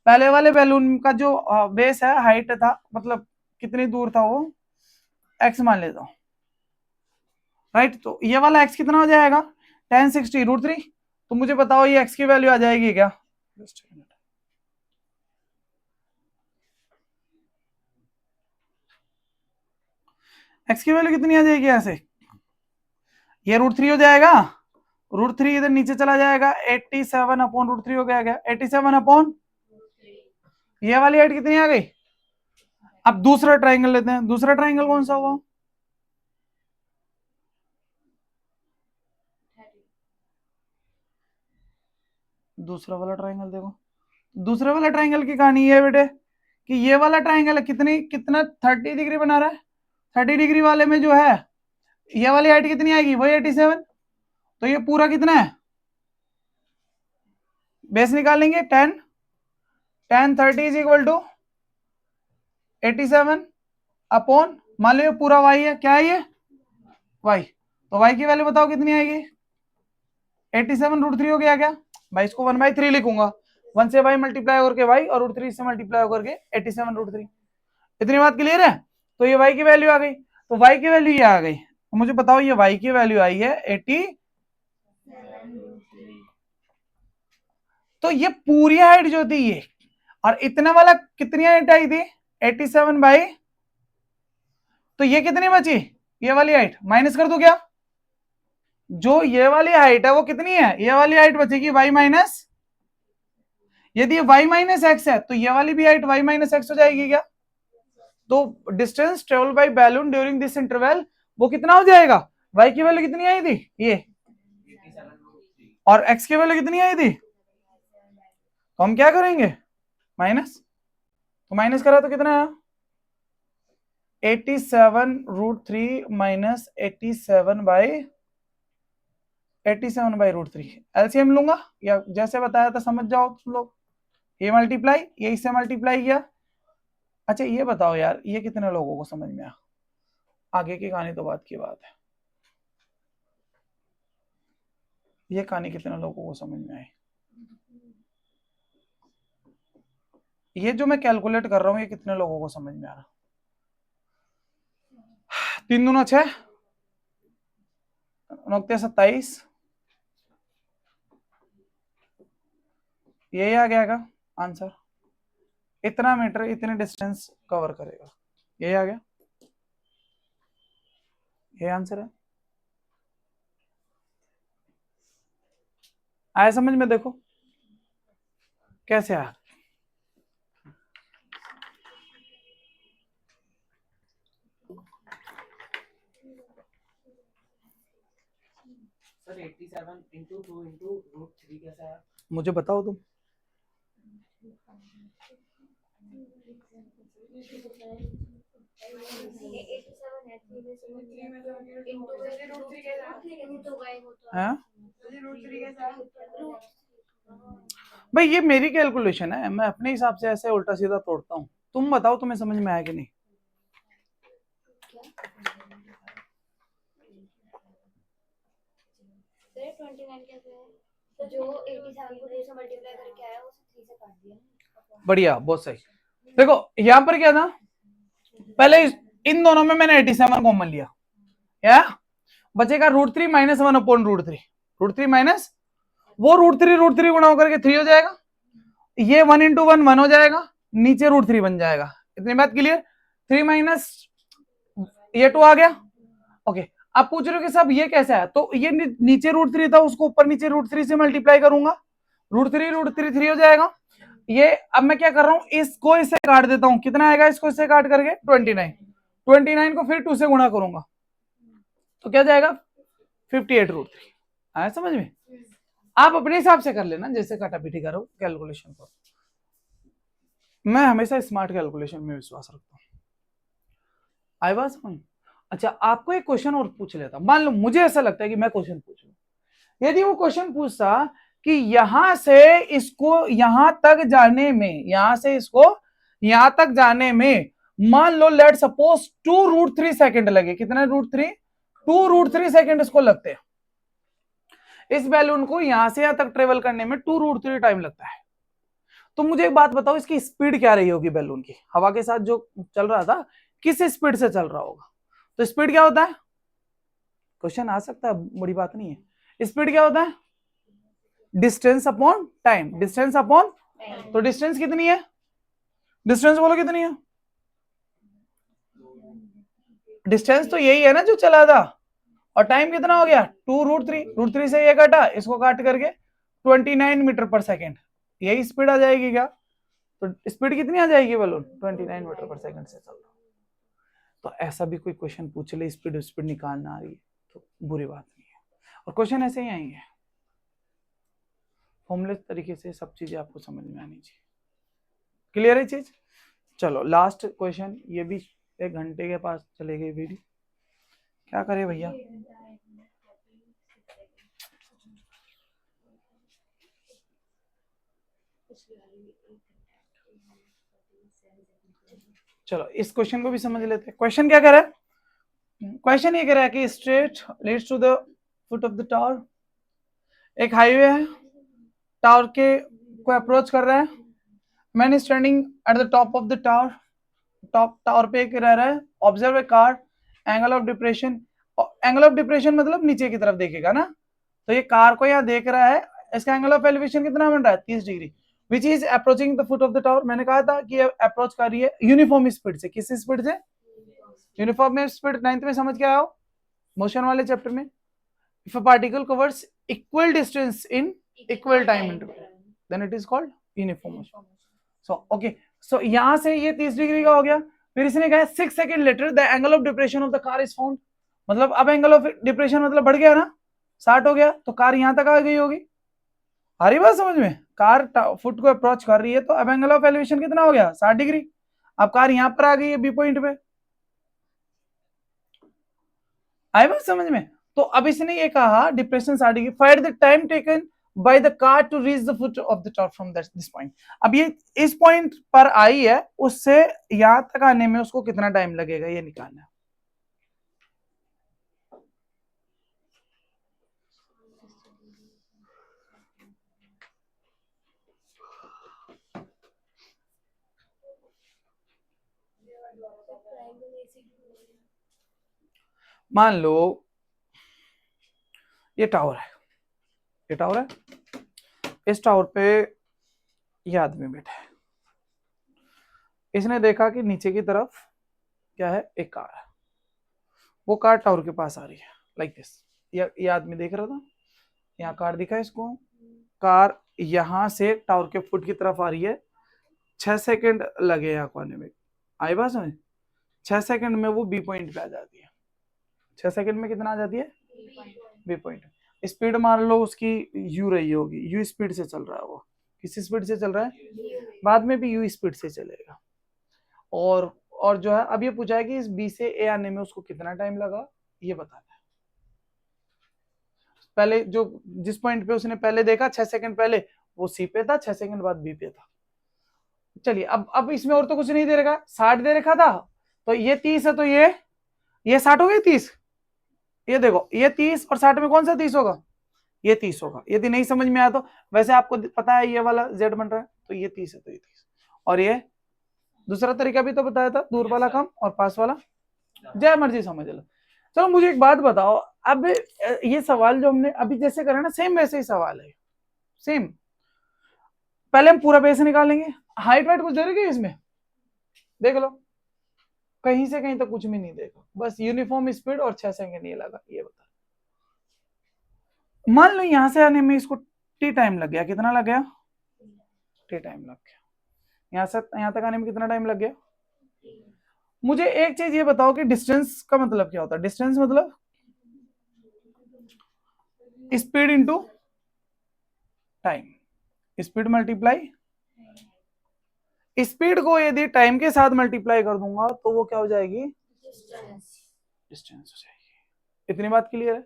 पहले वाले बैलून का जो बेस है हाइट था, मतलब कितनी दूर था वो, एक्स मान लेता हूं, राइट? तो ये वाला एक्स कितना हो जाएगा? 10 60 √3। तो मुझे बताओ ये एक्स की वैल्यू आ जाएगी क्या? एक्स की वैल्यू कितनी आ जाएगी ऐसे? ये √3 हो जाएगा, √3 इधर नीचे चला जाएगा, 87/√3 हो गया क्या? 87 अपॉन ये वाली हाइट कितनी आ गई? अब दूसरा ट्राइंगल लेते हैं, दूसरा ट्राइंगल कौन सा हुआ? दूसरा वाला ट्राइंगल देखो, दूसरे वाला ट्राइंगल की कहानी ये है बेटे कि ये वाला ट्राइंगल है कितना 30 डिग्री बना रहा है, 30 डिग्री वाले में जो है ये वाली हाइट कितनी आएगी? वही 87। तो ये पूरा कितना है? बेस निकालेंगे 10 30 इज इक्वल टू 87 अपॉन, मान लो पूरा y है, क्या है ये? y। तो y की वैल्यू बताओ कितनी आएगी? 87 √3 हो गया क्या भाई? इसको 1/3 लिखूंगा, 1 से y मल्टीप्लाई करके y और √3 से मल्टीप्लाई करके 87 √3। इतनी बात क्लियर है? तो ये y की वैल्यू आ गई, तो y की वैल्यू ये आ गई, तो मुझे बताओ ये y की वैल्यू आई है 80। तो ये पूरी हाइट जो थी ये, और इतना वाला कितनी हाइट आई थी? 87 बाई, तो ये कितनी बची? ये वाली हाइट माइनस कर दो क्या? जो ये वाली हाइट है वो कितनी है? ये वाली हाइट बचेगी y माइनस, यदि y माइनस एक्स है तो ये वाली भी हाइट y माइनस एक्स हो जाएगी क्या? तो distance travel by balloon during this interval वो कितना हो जाएगा? y की वैल्यू कितनी आई थी ये, और x की वैल्यू कितनी आई थी? तो हम क्या करेंगे? माइनस, तो माइनस करा तो कितना है? 87 √3 माइनस 87 बाई √3। एलसीएम लूंगा या जैसे बताया था समझ जाओ तुम लोग, ये मल्टीप्लाई, ये इससे मल्टीप्लाई किया। अच्छा ये बताओ यार, ये कितने लोगों को समझ में आया? आगे की कहानी तो बात की बात है, ये कहानी कितने लोगों को समझ में आई? ये जो मैं कैलकुलेट कर रहा हूं ये कितने लोगों को समझ में आ रहा? 3 दूना 6, 9 27, यही आ गया का आंसर? इतना मीटर इतने डिस्टेंस कवर करेगा, यही आ गया, ये आंसर है। आया समझ में? देखो कैसे आया। सर 87 × 2 × √3 कैसा है? मुझे बताओ तुम। हाँ भाई ये मेरी कैलकुलेशन है, मैं अपने हिसाब से ऐसे उल्टा सीधा तोड़ता हूँ, तुम बताओ तुम्हें समझ में आया कि नहीं? जो 87 को 2 से मल्टीप्लाई करके आया उसे 3 से काट दिया। बढ़िया, बहुत सही। देखो यहां पर क्या था, पहले इन दोनों में मैंने 87 कॉमन लिया, या बचेगा √3 माइनस 1 अपॉन √3, √3 माइनस वो √3 गुणा होकर के 3 हो जाएगा, ये 1 × 1 1 हो जाएगा, नीचे √3 बन जाएगा। इतनी बात क्लियर। 3 माइनस ये 2 आ गया। ओके, अब पूछ रहे हो कि साहब ये कैसा है, तो ये नीचे √3 था, उसको ऊपर नीचे √3 से मल्टीप्लाई करूंगा, √3 3 हो जाएगा। ये अब मैं क्या कर रहा हूं, इसको इससे काट देता हूं, कितना आएगा इसको इससे काट करके 29 को फिर 2 से गुणा करूंगा तो क्या जाएगा 58 √3। आया समझ में? आप अपने हिसाब से कर लेना, जैसे काटापीटी करो कैलकुलेशन को। मैं हमेशा स्मार्ट कैलकुलेशन में विश्वास रखता हूं। आई बात समझ? अच्छा, आपको एक क्वेश्चन और पूछ लेता, मान लो मुझे ऐसा लगता है कि मैं क्वेश्चन पूछ लूं, यदि वो क्वेश्चन पूछता कि यहां से इसको यहां तक जाने में, यहां से इसको यहां तक जाने में मान लो लेट सपोज 2√3 सेकंड लगे, कितना √3 2√3 सेकंड इसको लगते हैं, इस बैलून को यहां से यहां तक ट्रेवल करने में 2√3 टाइम लगता है। तो मुझे एक बात बताओ, इसकी स्पीड क्या रही होगी बैलून की, हवा के साथ जो चल रहा था किस स्पीड से चल रहा होगा? तो स्पीड क्या होता है, क्वेश्चन आ सकता है, बड़ी बात नहीं है। स्पीड क्या होता है, distance upon time, distance upon, तो डिस्टेंस कितनी है, डिस्टेंस बोलो कितनी है, डिस्टेंस तो यही है ना जो चला था, और टाइम कितना हो गया 2√3, √3 से ये काटा, इसको काट करके 29 मीटर पर सेकेंड, यही स्पीड आ जाएगी क्या? तो स्पीड कितनी आ जाएगी बलून 29 मीटर पर सेकेंड से चल रहा। तो ऐसा भी कोई क्वेश्चन पूछ ले, स्पीड स्पीड निकालना आ रही है तो बुरी बात नहीं है, और क्वेश्चन ऐसे ही आएंगे फॉर्मूले तरीके से, सब चीजें आपको समझ में आनी चाहिए। क्लियर है चीज? चलो लास्ट क्वेश्चन, ये भी 1 घंटे के पास चले गई वीडियो, क्या करे भैया। चलो इस क्वेश्चन को भी समझ लेते हैं। क्वेश्चन क्या कह रहा है, क्वेश्चन ये कह रहा है कि straight leads to the foot of the tower, एक हाईवे है, टावर के को अप्रोच कर रहा है, man standing at the top of the tower, top tower पे एक रह रहा है, observe a car, angle of depression, angle of depression मतलब नीचे की तरफ देखेगा ना, तो ये कार को यहाँ देख रहा है, इसका एंगल ऑफ एलिवेशन कितना बन रहा है 30 degree, which is approaching the foot of the tower. मैंने कहा था कि अप्रोच कर रही है यूनिफॉर्म स्पीड से, किस स्पीड से, यूनिफॉर्म स्पीड 9th में समझ के आया हो मोशन वाले चैप्टर में, if a particle covers equal distance in equal time interval then it is called uniform motion. So okay, so यहां से ये 30 डिग्री का हो गया, फिर इसने कहा 6 second later the angle of depression of the car is found, मतलब अब एंगल ऑफ डिप्रेशन मतलब बढ़ गया ना, 60 हो गया, तो कार यहां तक आ गई होगी। आ रही बात समझ में, कार फुट को अप्रोच कर रही है, तो अब एंगल ऑफ एलिवेशन कितना हो गया 60 डिग्री, अब कार यहां पर आ गई है बी पॉइंट पे। आई बात समझ में? तो अब इसने ये कहा depression 60 degree, find the time taken by the car to reach the foot of the tower from this point. अब ये इस पॉइंट पर आई है, उससे यहां तक आने में उसको कितना टाइम लगेगा ये निकालना है। मान लो ये टावर है, ये टावर है, इस टावर पे ये आदमी बैठा है, इसने देखा कि नीचे की तरफ क्या है, एक कार है, वो कार टावर के पास आ रही है लाइक दिस, ये आदमी देख रहा था, यहाँ कार दिखा इसको, कार यहां से टावर के फुट की तरफ आ रही है, 6 सेकंड लगे यहाँ को आने में। आई बात समझ? 6 सेकंड में वो बी पॉइंट पे आ जाती है, 6 सेकंड में कितना आ जाती है बी पॉइंट। स्पीड मान लो उसकी यू रही होगी, यू स्पीड से चल रहा है, वो किस स्पीड से चल रहा है, बाद में भी यू स्पीड से चलेगा। और जो है अब ये पूछा है कि इस बी से ए आने में उसको कितना टाइम लगा, ये बताना है। पहले जो जिस पॉइंट पे उसने पहले देखा 6 सेकंड पहले, वो सी पे था, 6 सेकंड बाद बी पे था। चलिए अब इसमें और तो कुछ नहीं दे रखा, 60 दे रखा था, तो ये 30 है, तो ये 60 हो गई 30, ये देखो ये 30 और 60 में कौन सा 30 होगा, ये 30 होगा। यदि नहीं समझ में आया तो वैसे आपको पता है ये वाला z बन रहा है, तो ये 30 है, तो ये 30, और ये दूसरा तरीका भी तो बताया था, दूर वाला कम और पास वाला, जय मर्जी समझ लो। चलो मुझे एक बात बताओ, अब ये सवाल जो हमने अभी जैसे करा ना, सेम वैसे ही सवाल है, सेम। पहले हम पूरा बेस निकालेंगे। हाइट वाइट कुछ जरूरी है इसमें, देख लो, कहीं से कहीं तक कुछ भी नहीं देखा, बस यूनिफॉर्म स्पीड और 6 सेकंड ये लगा, ये बता। मान लो यहां से आने में इसको टी टाइम लग गया, कितना लग गया? टी टाइम लग गया। यहां से यहां तक आने में कितना टाइम लग गया? मुझे एक चीज ये बताओ कि डिस्टेंस का मतलब क्या होता है? डिस्टेंस मतलब speed into time, speed multiply, speed को यदि टाइम के साथ मल्टीप्लाई कर दूंगा तो वो क्या हो जाएगी? डिस्टेंस हो जाएगी। इतनी बात क्लियर है?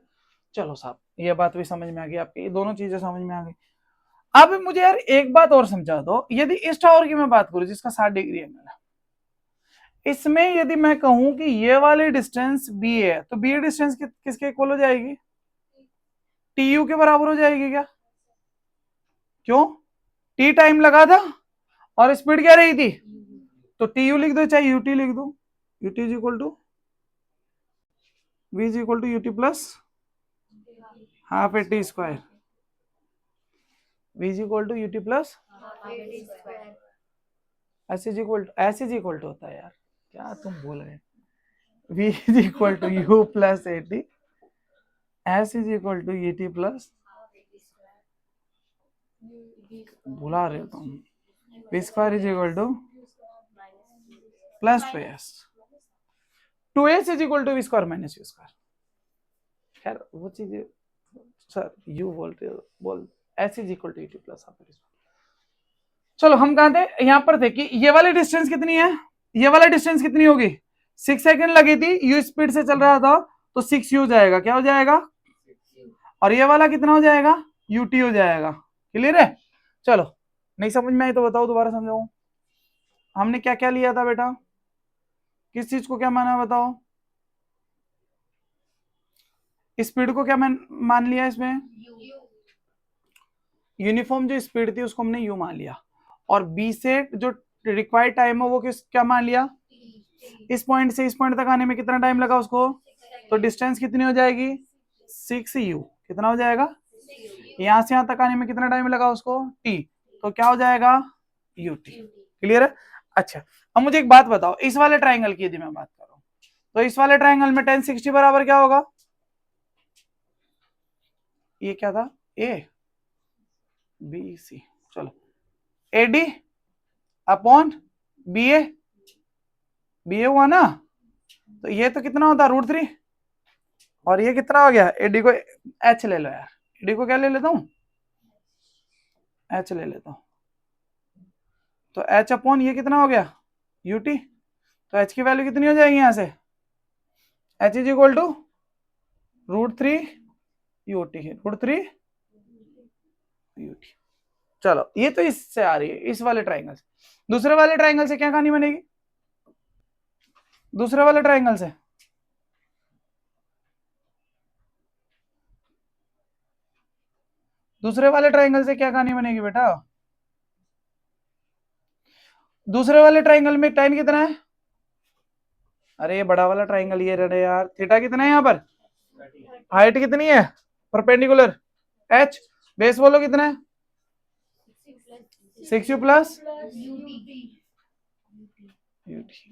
चलो साहब, ये बात भी समझ में आ गई आपकी, ये दोनों चीजें समझ में आ गई। अब मुझे यार एक बात और समझा दो, यदि इस टावर की मैं बात करूं जिसका 60 डिग्री एंगल है, इसमें यदि मैं कहूं कि ये वाली डिस्टेंस बी है, तो बी डिस्टेंस किसके इक्वल हो जाएगी? टी यू के बराबर हो जाएगी क्या? क्यों? टी टाइम लगा था और स्पीड क्या रही थी, तो टी यू लिख दो चाहे यूटी लिख दो, ut is equal to v is equal to ut plus half a t square, v is equal to ut plus s is equal to होता है यार, क्या तुम बोल रहे हैं? V is equal to u plus a t, s is equal to e t plus, बुला रहे हो तुम, v square is equal to plus 2s, 2s is equal to v square minus you square. खैर वो चीज sir you बोल रहे हो, बोल s is equal to e t plus half a t. चलो हम कहां थे? यहां पर थे कि ये वाली डिस्टेंस कितनी है, ये वाला डिस्टेंस कितनी होगी? 6 सेकंड लगी थी, यू स्पीड से चल रहा था, तो 6 यू जाएगा, क्या हो जाएगा? और ये वाला कितना हो जाएगा? यूटी हो जाएगा। क्लियर है? चलो, नहीं समझ में आई तो बताओ, दोबारा समझाऊं। हमने क्या क्या लिया था बेटा, किस चीज को क्या माना बताओ? स्पीड को क्या मान लिया इसमें? यूनिफॉर्म जो स्पीड थी उसको हमने यू मान लिया, और बी से जो रिक्वायर्ड टाइम है वो क्या मान लिया? इस पॉइंट से इस पॉइंट तक आने में कितना टाइम लगा उसको, तो डिस्टेंस कितनी हो जाएगी? 6 यू। कितना हो जाएगा? यहां से यहां तक आने में कितना टाइम लगा उसको? टी। तो क्या हो जाएगा? यूटी। क्लियर है? अच्छा, अब मुझे एक बात बताओ, इस वाले ट्राइंगल की यदि मैं बात करूं, तो इस वाले ट्राइंगल में tan 60 बराबर क्या होगा? ये क्या था? ए बी सी, चलो एडी अपॉन बी ए, बी ए हुआ ना, तो ये तो कितना होता? √3, और ये कितना हो गया? एडी को एच ले लो यार, एडी को क्या ले लेता हूं? एच ले लेता हूं, तो एच अपॉन ये कितना हो गया? यूटी। तो एच की वैल्यू कितनी हो जाएगी यहां से? H is equal to √3 ut, √3 ut. चलो, ये तो इससे आ रही है, इस वाले ट्राइंगल से। दूसरे वाले ट्राइंगल से क्या कहानी बनेगी? दूसरे वाले ट्राइंगल से दूसरे वाले ट्राइंगल से क्या कहानी बनेगी बेटा? दूसरे वाले ट्राइंगल में tan कितना है? अरे ये बड़ा वाला ट्राइंगल ये रहे यार, थीटा कितना है यहाँ पर? हाइट कितनी है परपेंडिकुलर? h, बेस बोलो कितना है? 6u प्लस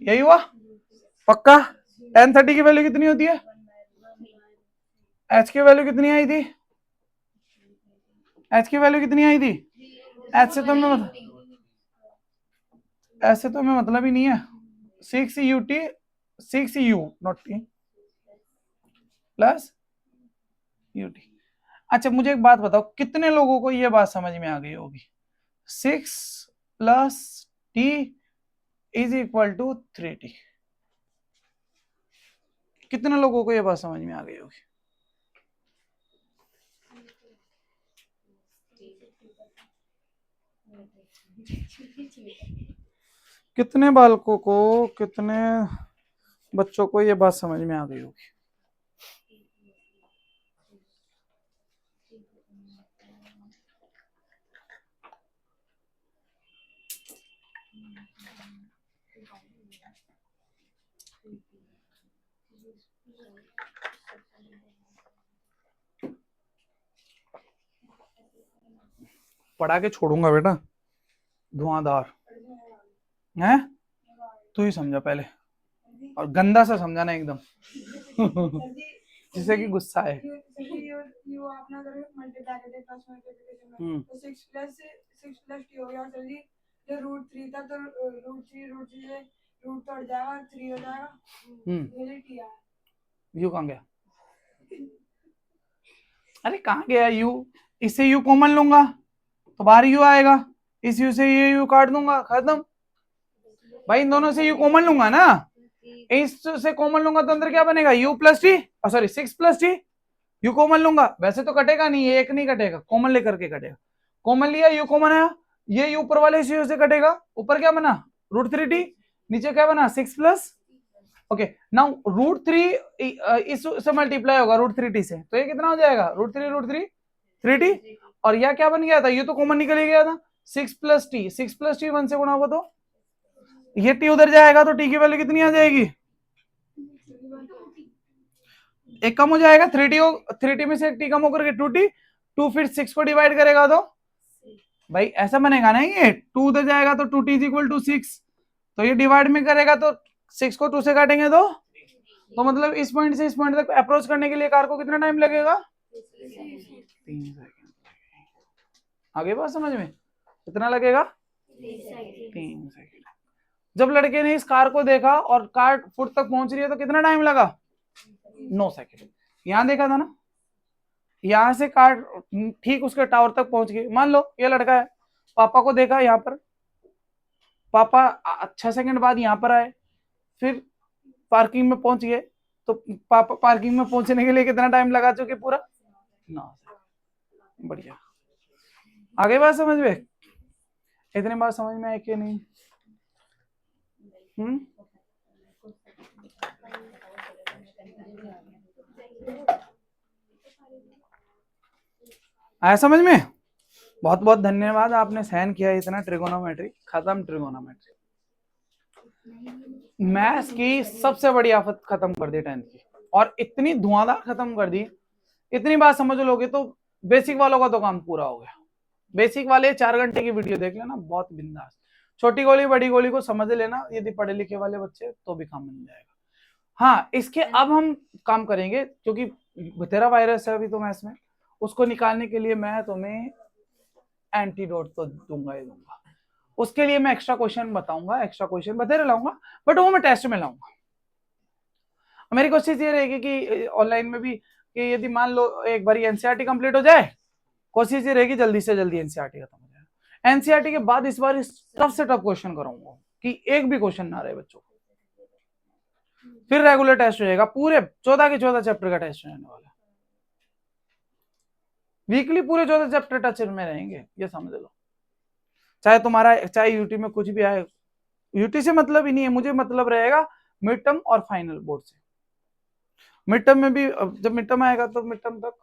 यही हुआ पक्का? tan 30 की वैल्यू कितनी होती है? h की वैल्यू कितनी आई थी? h की वैल्यू कितनी आई थी? h से तो ऐसे तो हमें मतलब ही नहीं है। 6ut 6u not t plus ut। अच्छा मुझे एक बात बताओ, कितने लोगों को ये बात समझ में आ गई होगी? 6 प्लस t is equal to 3t। कितने लोगों को ये बात समझ में आ गई होगी? कितने बालकों को, कितने बच्चों को ये बात समझ में आ गई होगी? पढ़ा के छोड़ूंगा बेटा, धुआंधार है, तू ही समझा पहले, और गंदा सा समझाना एकदम जिससे कि गुस्सा है। यू अपना अगर मल्टीप्लाई करते प्लस मल्टीप्लिकेशन में तो 6 प्लस टी हो गया सर जी। जो √3 था तो √3 से रूट तो हट जाएगा, 3 हो जाएगा, ये टी आया। यू कहाँ गया? अरे कहाँ गया यू? इससे यू कॉमन लूंगा तो बाहर यू आएगा, इस यू से ये यू काट दूंगा, खत्म भाई। इन दोनों से यू कॉमन लूंगा ना, इससे कॉमन लूंगा तो अंदर क्या बनेगा? u plus T, sorry 6 plus T. You common लूंगा, वैसे तो कटेगा नहीं, ये एक नहीं कटेगा, कॉमन लेकर के कटेगा। कॉमन लिया, यू कॉमन आया, ये ऊपर वाले से से कटेगा, ऊपर क्या बना? √3t, नीचे क्या बना? 6 प्लस। ओके नाउ √3 इससे मल्टीप्लाई होगा √3t से, तो ये कितना हो जाएगा? √3 3t, और यह क्या बन गया था? ये तो कॉमन निकल ही गया था, 6 प्लस टी। 6 प्लस टी 1 से गुणा होगा तो ये टी उधर जाएगा तो टी की वैल्यू कितनी आ जाएगी? एक कम हो जाएगा, 3t में से एक टी कम होकर के 2t, 2 फिर 6 को डिवाइड करेगा तो भाई ऐसा बनेगा ना, ये 2 उधर जाएगा तो 2t इज इक्वल टू 6, तो ये डिवाइड में करेगा तो 6 को 2 से काटेंगे तो मतलब इस पॉइंट से इस पॉइंट तक अप्रोच करने के लिए कार को कितना टाइम लगेगा? 3 सेकंड। आगे बात समझ में? कितना लगेगा? 3 सेकंड। जब लड़के ने इस कार को देखा और कार फुट तक पहुंच रही है तो कितना टाइम लगा? 9 सेकंड। यहां देखा था ना, यहां से कार ठीक उसके टावर तक पहुंच गई। मान लो ये लड़का है, पापा को देखा यहाँ पर, पापा 6 सेकंड बाद यहाँ पर आए, फिर पार्किंग में पहुंच गए, तो पापा पार्किंग में पहुंचने के लिए कितना टाइम लगा चुके? पूरा 9 सेकंड। बढ़िया, आगे बात समझ में? इतनी बात समझ में आई कि नहीं? आया समझ में? बहुत बहुत धन्यवाद, आपने सहन किया इतना। ट्रिगोनोमेट्री खत्म, ट्रिगोनोमेट्री मैथ्स की सबसे बड़ी आफत खत्म कर दी 10th की, और इतनी धुआंधार खत्म कर दी। इतनी बात समझ लोगे तो बेसिक वालों का तो काम पूरा हो गया। बेसिक वाले 4 घंटे की वीडियो देख लेना, बहुत बिंदास। छोटी गोली बड़ी गोली को समझ लेना, यदि पढ़े लिखे वाले बच्चे तो भी काम बन जाएगा। हाँ, इसके अब हम काम करेंगे, क्योंकि तेरा वायरस है अभी तो मैथ्स में, उसको निकालने के लिए मैं तुम्हें एंटीडोट तो दूंगा ही दूंगा। उसके लिए मैं एक्स्ट्रा क्वेश्चन बताऊंगा, एक्स्ट्रा क्वेश्चन बतेरे लाऊंगा, बट वो मैं टेस्ट में लाऊंगा। मेरी कोशिश ये रहेगी कि ऑनलाइन में भी, कि यदि मान लो एक बार एनसीईआरटी कंप्लीट हो जाए, कोशिश ये रहेगी जल्दी से जल्दी एनसीईआरटी खत्म हो जाए। एनसीईआरटी के बाद इस बार टफ से टफ क्वेश्चन कराऊंगा कि एक भी क्वेश्चन ना रहे बच्चों को। फिर रेगुलर टेस्ट हो जाएगा, पूरे 14 के 14 चैप्टर का टेस्ट होने वाला है। वीकली पूरे 14 चैप्टर टच में रहेंगे, ये समझ लो। चाहे तुम्हारा चाहे यूटी में कुछ भी आए, यूटी से मतलब ही नहीं है मुझे, मतलब रहेगा मिड टर्म और फाइनल बोर्ड से। मिड टर्म में भी जब मिड टर्म आएगा तो मिड टर्म तक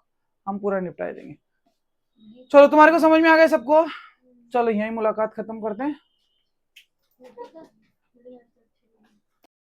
हम पूरा निपटा देंगे। चलो, तुम्हारे को समझ में आ गया सबको? चलो यहीं मुलाकात खत्म करते हैं।